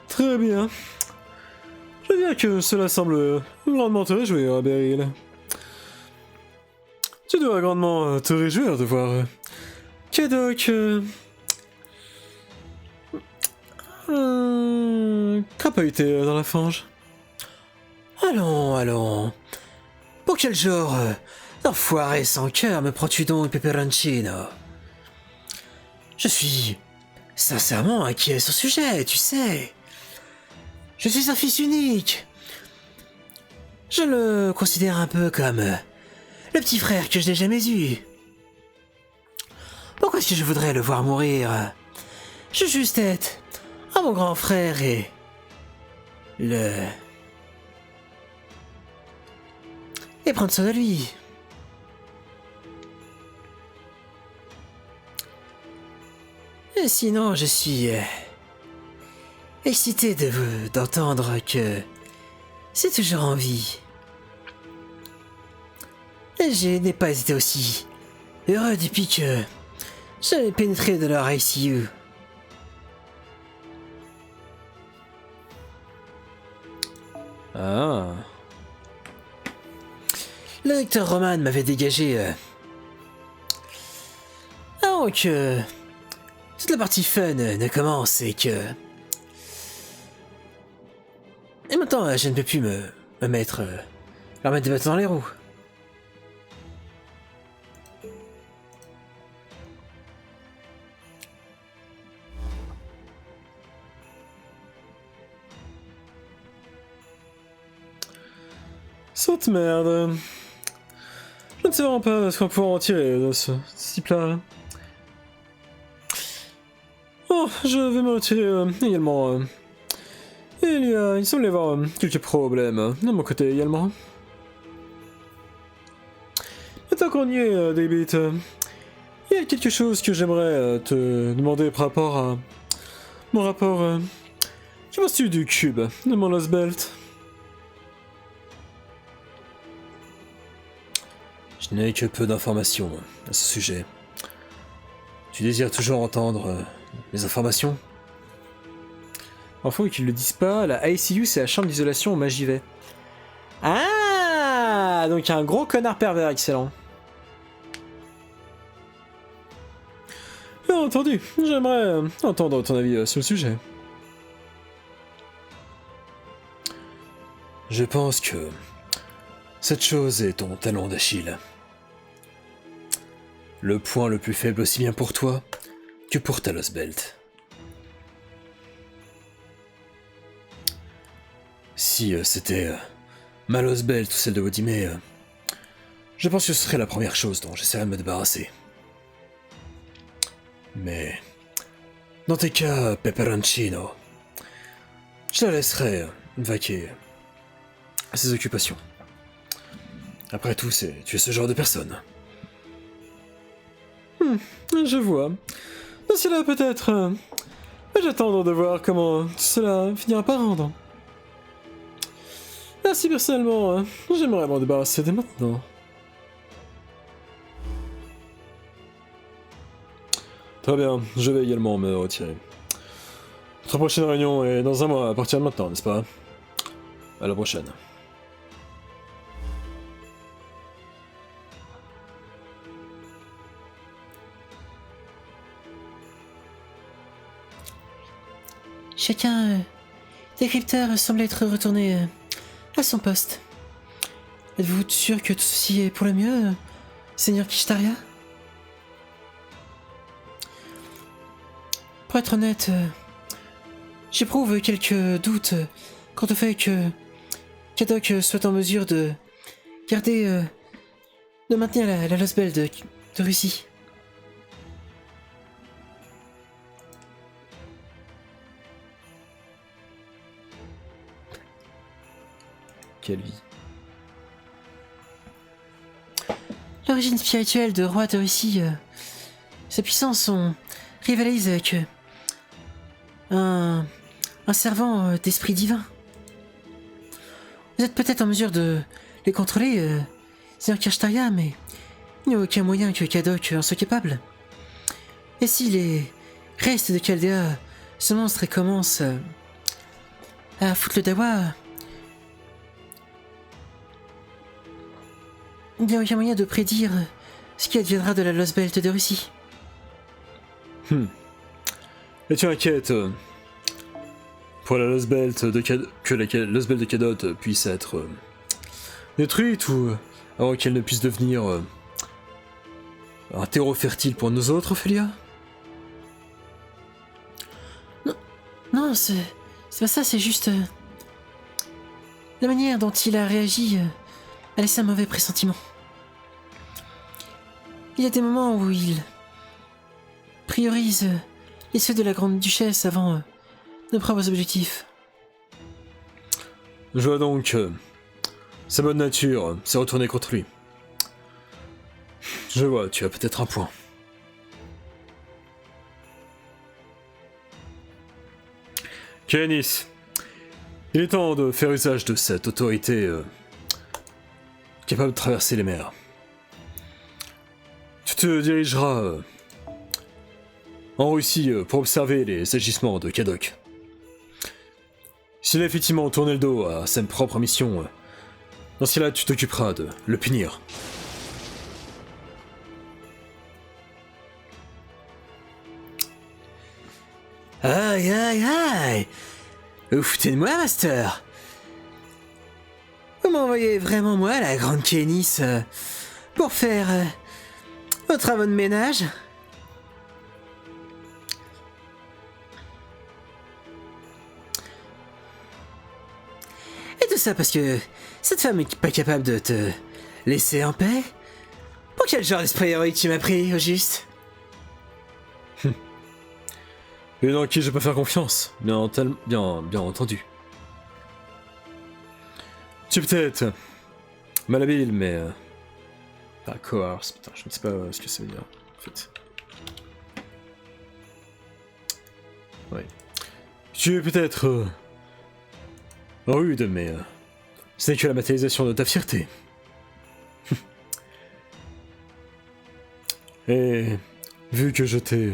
Très bien. Je veux dire que cela semble grandement te réjouir, Beryl. Tu dois grandement te réjouir de voir Kadok crapahuté dans la fange. Allons. Pour quel genre d'enfoiré sans cœur me prends-tu donc, Peperoncino? Je suis sincèrement inquiet sur ce sujet, tu sais. Je suis un fils unique. Je le considère un peu comme le petit frère que je n'ai jamais eu. Pourquoi est-ce que je voudrais le voir mourir? Je veux juste être un bon grand frère et prendre soin de lui. Et sinon, je suis excité d'entendre que c'est toujours en vie. Et je n'ai pas été aussi heureux depuis que j'avais pénétré de leur ICU. Ah. Le docteur Roman m'avait dégagé avant que toute la partie fun ne commence et maintenant je ne peux plus leur mettre des bâtons dans les roues. Sainte merde. Je ne sais vraiment pas ce qu'on pourra en tirer de ce type-là. Oh, je vais me retirer également. Il semble y avoir quelques problèmes de mon côté également. Mais tant qu'on y est, David, il y a quelque chose que j'aimerais te demander par rapport à mon rapport. Que penses-tu du cube de mon Lost Belt? Je n'ai que peu d'informations à ce sujet. Tu désires toujours entendre les informations? Enfin, qu'ils le disent pas, la ICU c'est la chambre d'isolation où Magivais. Ah, donc un gros connard pervers, excellent. Bien entendu, j'aimerais entendre ton avis sur le sujet. Je pense que cette chose est ton talon d'Achille. Le point le plus faible aussi bien pour toi que pour ta Lost Belt. Si c'était ma Lost Belt ou celle de Wodime, je pense que ce serait la première chose dont j'essaierais de me débarrasser. Mais dans tes cas, Peperoncino, je la laisserai vaquer à ses occupations. Après tout, tu es ce genre de personne. Je vois. Dans cela peut-être... vais-je attendre de voir comment cela finira par rendre. Ainsi personnellement, j'aimerais m'en débarrasser dès maintenant. Très bien, je vais également me retirer. Notre prochaine réunion est dans un mois à partir de maintenant, n'est-ce pas? À la prochaine. Chacun des crypteurs semble être retourné à son poste. Êtes-vous sûr que tout ceci est pour le mieux, Seigneur Kishtaria? Pour être honnête, j'éprouve quelques doutes quant au fait que Kadok soit en mesure de garder, de maintenir la Lost Belt de Russie. Quelle vie. L'origine spirituelle de roi de Russie, sa puissance, on rivalise avec un servant d'esprit divin. Vous êtes peut-être en mesure de les contrôler, Seigneur Kishtaria, mais il n'y a aucun moyen que Kadok en soit capable. Et si les restes de Chaldea se monstrent et commencent à foutre le dawa, il n'y a aucun moyen de prédire ce qui adviendra de la Lost Belt de Russie. Et tu inquiètes pour la Lost Belt que la Lost Belt de Kadot puisse être détruite ou avant qu'elle ne puisse devenir un terreau fertile pour nous autres, Ophélia? Non, c'est pas ça, c'est juste... la manière dont il a réagi a laissé un mauvais pressentiment. Il y a des moments où il priorise les souhaits de la Grande Duchesse avant nos propres objectifs. Je vois donc sa bonne nature s'est retournée contre lui. Je vois, tu as peut-être un point. Kéanis, il est temps de faire usage de cette autorité capable de traverser les mers. Tu te dirigeras en Russie pour observer les agissements de Kadok. S'il a effectivement tourné le dos à sa propre mission, dans ce cas-là, tu t'occuperas de le punir. Aïe aïe aïe! Vous foutez de moi, Master? Vous m'envoyez vraiment moi, la grande Kénis, pour faire vos travaux de ménage? Et tout ça parce que cette femme est pas capable de te laisser en paix? Pour quel genre d'esprit héroïque tu m'as pris, au juste? Et dans qui je peux faire confiance, bien entendu. Tu es peut-être malhabile, mais... coerce, putain, je ne sais pas ce que ça veut dire, en fait. Ouais. Tu es peut-être... rude, mais... ce n'est que la matérialisation de ta fierté. Et... vu que je t'ai...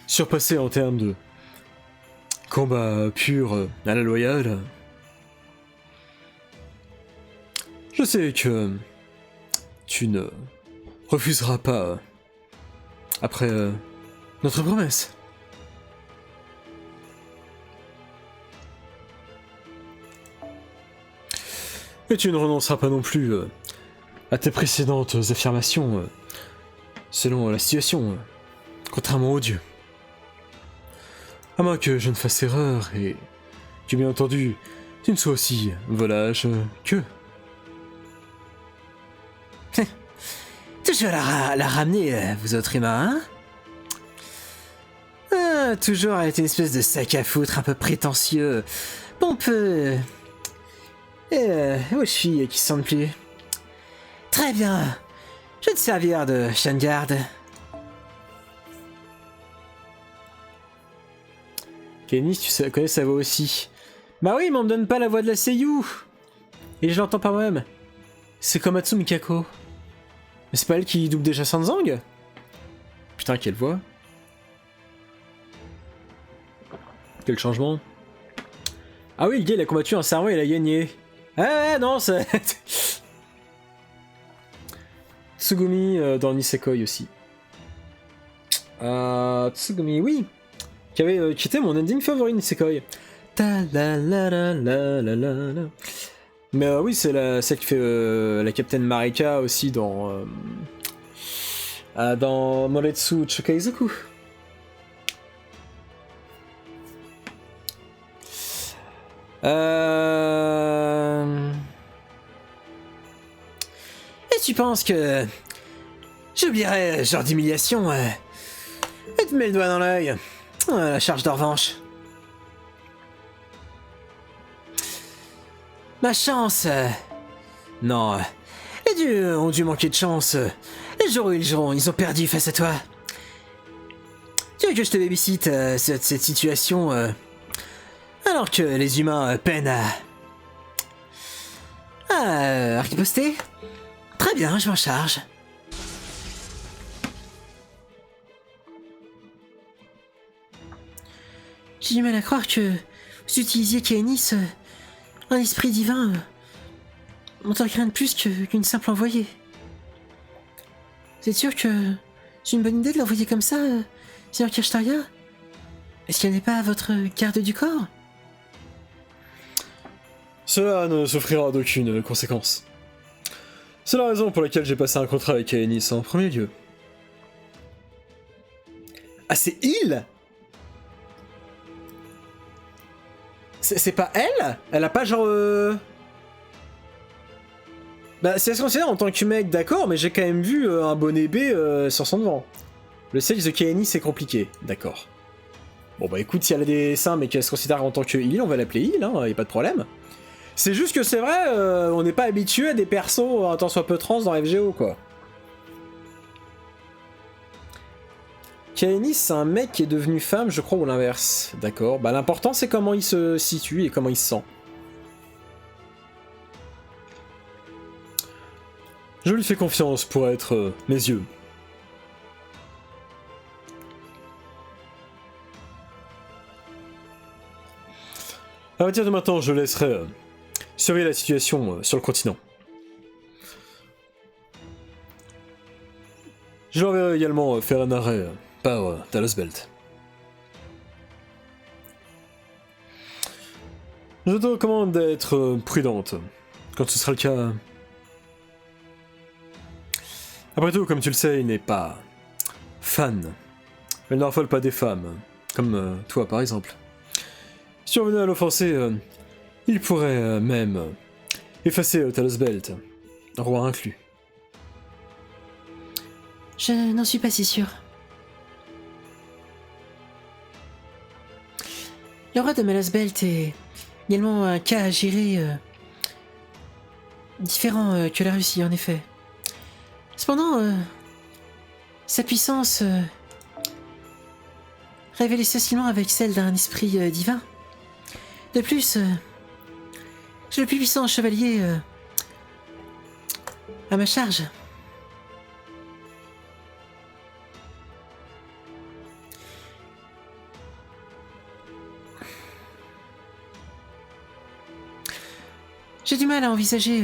surpassé en termes de... combat pur à la loyale... je sais que... tu ne... refuseras pas... après... notre promesse. Et tu ne renonceras pas non plus à tes précédentes affirmations selon la situation, contrairement aux dieux. À moins que je ne fasse erreur et que bien entendu tu ne sois aussi volage qu'eux. Toujours la ramener, vous autres humains, hein? Toujours avec une espèce de sac à foutre un peu prétentieux, pompeux... et aux filles qui se sentent plus. Très bien. Je vais te servir de chien de garde. Kénis, tu connais sa voix aussi. Bah oui, mais on me donne pas la voix de la seiyuu. Et je l'entends pas moi-même. C'est comme Komatsu Mikako. Mais c'est pas elle qui double déjà Sanzang? Putain, quelle voix. Quel changement. Ah oui, le gars il a combattu un cerveau et il a gagné. Ah non, c'est... Tsugumi dans Nisekoi aussi. Tsugumi, oui. Qui était mon ending favori Nisekoi. Ta la la la la la la la. Mais oui, c'est celle qui fait la Captain Marika aussi dans Moretsu Chokaizoku. Et tu penses que j'oublierais ce genre d'humiliation et te mets le doigt dans l'œil. La charge de revanche. Ma chance. Non. Les dieux ont dû manquer de chance. Les jours où ils ont perdu face à toi. Tu veux que je te babysitte cette situation alors que les humains peinent à riposter? Très bien, je m'en charge. J'ai du mal à croire que vous utilisiez Kaenis, un esprit divin, en tant que rien de plus qu'une simple envoyée. Vous êtes sûr que c'est une bonne idée de l'envoyer comme ça, Seigneur Kirshtaria? Est-ce qu'elle n'est pas votre garde du corps? Cela ne souffrira d'aucune conséquence. C'est la raison pour laquelle j'ai passé un contrat avec Kaenis en premier lieu. Ah, c'est il? C'est pas elle? Elle a pas genre... Bah, c'est ce qu'on considère en tant que mec, d'accord, mais j'ai quand même vu un bonnet B sur son devant. Le sales de Kaenis, c'est compliqué, d'accord. Bon bah écoute, si elle a des seins mais qu'elle se considère en tant que heal, on va l'appeler heal, hein, y a pas de problème. C'est juste que c'est vrai, on n'est pas habitué à des persos un tant soit peu trans dans FGO, quoi. Kaenis, c'est un mec qui est devenu femme, je crois, ou l'inverse. D'accord. Bah l'important, c'est comment il se situe et comment il se sent. Je lui fais confiance pour être mes yeux. À partir de maintenant, je laisserai surveiller la situation sur le continent. Je leur vais également faire un arrêt par Talos Belt. Je te recommande d'être prudente quand ce sera le cas. Après tout, comme tu le sais, il n'est pas fan. Il ne raffole pas des femmes, comme toi par exemple. Si tu revenais à l'offenser, il pourrait même effacer Talos Belt, roi inclus. Je n'en suis pas si sûr. Le roi de Malosbelt est également un cas à gérer différent que la Russie, en effet. Cependant, sa puissance révélée facilement avec celle d'un esprit divin. De plus, j'ai le plus puissant chevalier à ma charge. J'ai du mal à envisager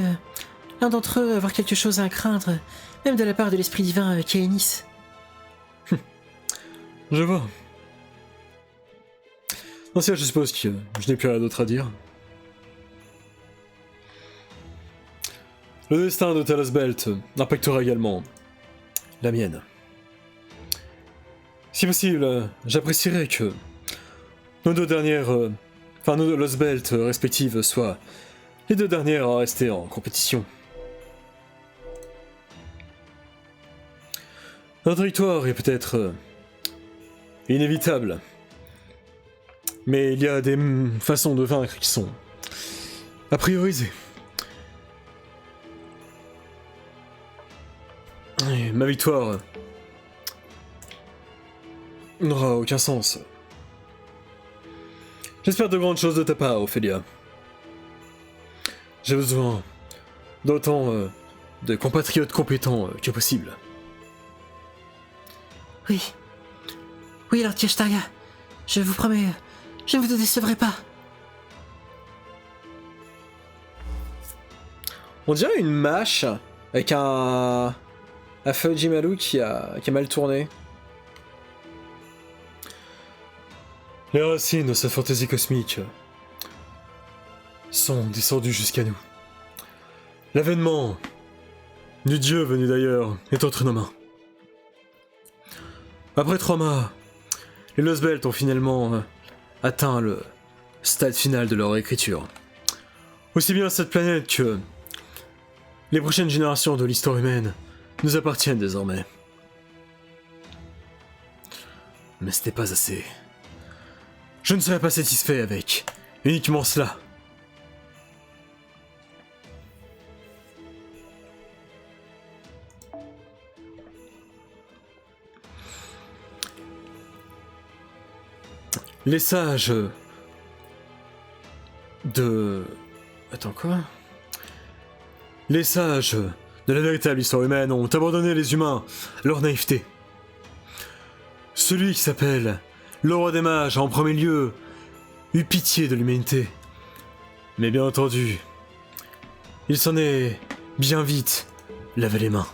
l'un d'entre eux avoir quelque chose à craindre, même de la part de l'esprit divin Kaenis. Je vois. Dans ce cas, je suppose que je n'ai plus rien d'autre à dire. Le destin de Talos Belt impactera également la mienne. Si possible, j'apprécierais que nos deux dernières... nos Lost Belt respectives soient les deux dernières à rester en compétition. Notre victoire est peut-être inévitable. Mais il y a des façons de vaincre qui sont à prioriser. Et ma victoire n'aura aucun sens. J'espère de grandes choses de ta part, Ophélia. J'ai besoin d'autant de compatriotes compétents que possible. Oui. Oui, Lord Kirshtaria. Je vous promets, je ne vous décevrai pas. On dirait une mâche avec un feu Jimalu qui a mal tourné. Les racines de sa fantaisie cosmique sont descendues jusqu'à nous. L'avènement du dieu venu d'ailleurs est entre nos mains. Après 3 mois, les Lost Belt ont finalement atteint le stade final de leur écriture. Aussi bien cette planète que les prochaines générations de l'histoire humaine nous appartiennent désormais. Mais ce n'est pas assez. Je ne serais pas satisfait avec uniquement cela. Les sages de... Attends, quoi? Les sages de la véritable histoire humaine ont abandonné les humains à leur naïveté. Celui qui s'appelle le roi des mages a en premier lieu eu pitié de l'humanité. Mais bien entendu, il s'en est bien vite lavé les mains.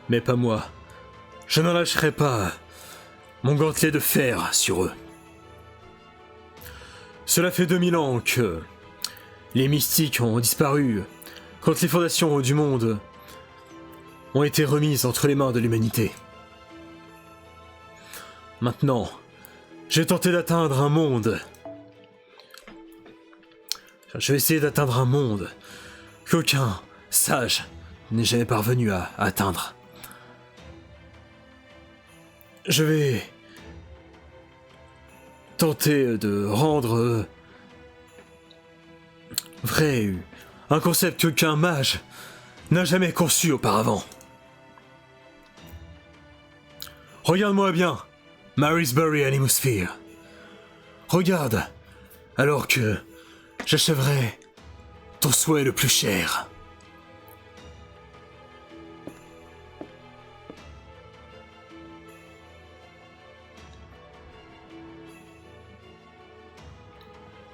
Mais pas moi. Je n'en lâcherai pas mon gantelet de fer sur eux. Cela fait 2000 ans que les mystiques ont disparu quand les fondations du monde ont été remises entre les mains de l'humanité. Maintenant, j'ai tenté d'atteindre un monde. Je vais essayer d'atteindre un monde qu'aucun sage n'est jamais parvenu à atteindre. Je vais tenter de rendre vrai un concept qu'aucun mage n'a jamais conçu auparavant. Regarde-moi bien, Marisbury Animosphere. Regarde, alors que j'achèverai ton souhait le plus cher.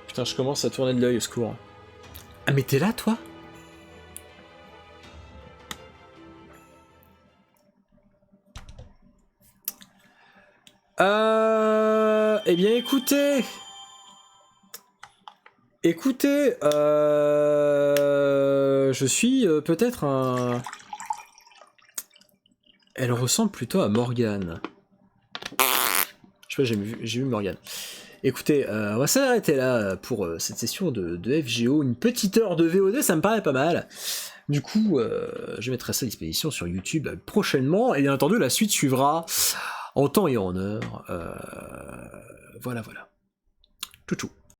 Putain, je commence à tourner de l'œil, au secours. Ah, mais t'es là, toi? Eh bien, écoutez... je suis peut-être un... Elle ressemble plutôt à Morgane. Je sais pas, j'ai vu Morgane. Écoutez, on va s'arrêter là pour cette session de FGO. Une petite heure de VOD, ça me paraît pas mal. Du coup, je mettrai ça à disposition sur YouTube prochainement. Et bien entendu, la suite suivra en temps et en heure. Voilà. Tchou tchou.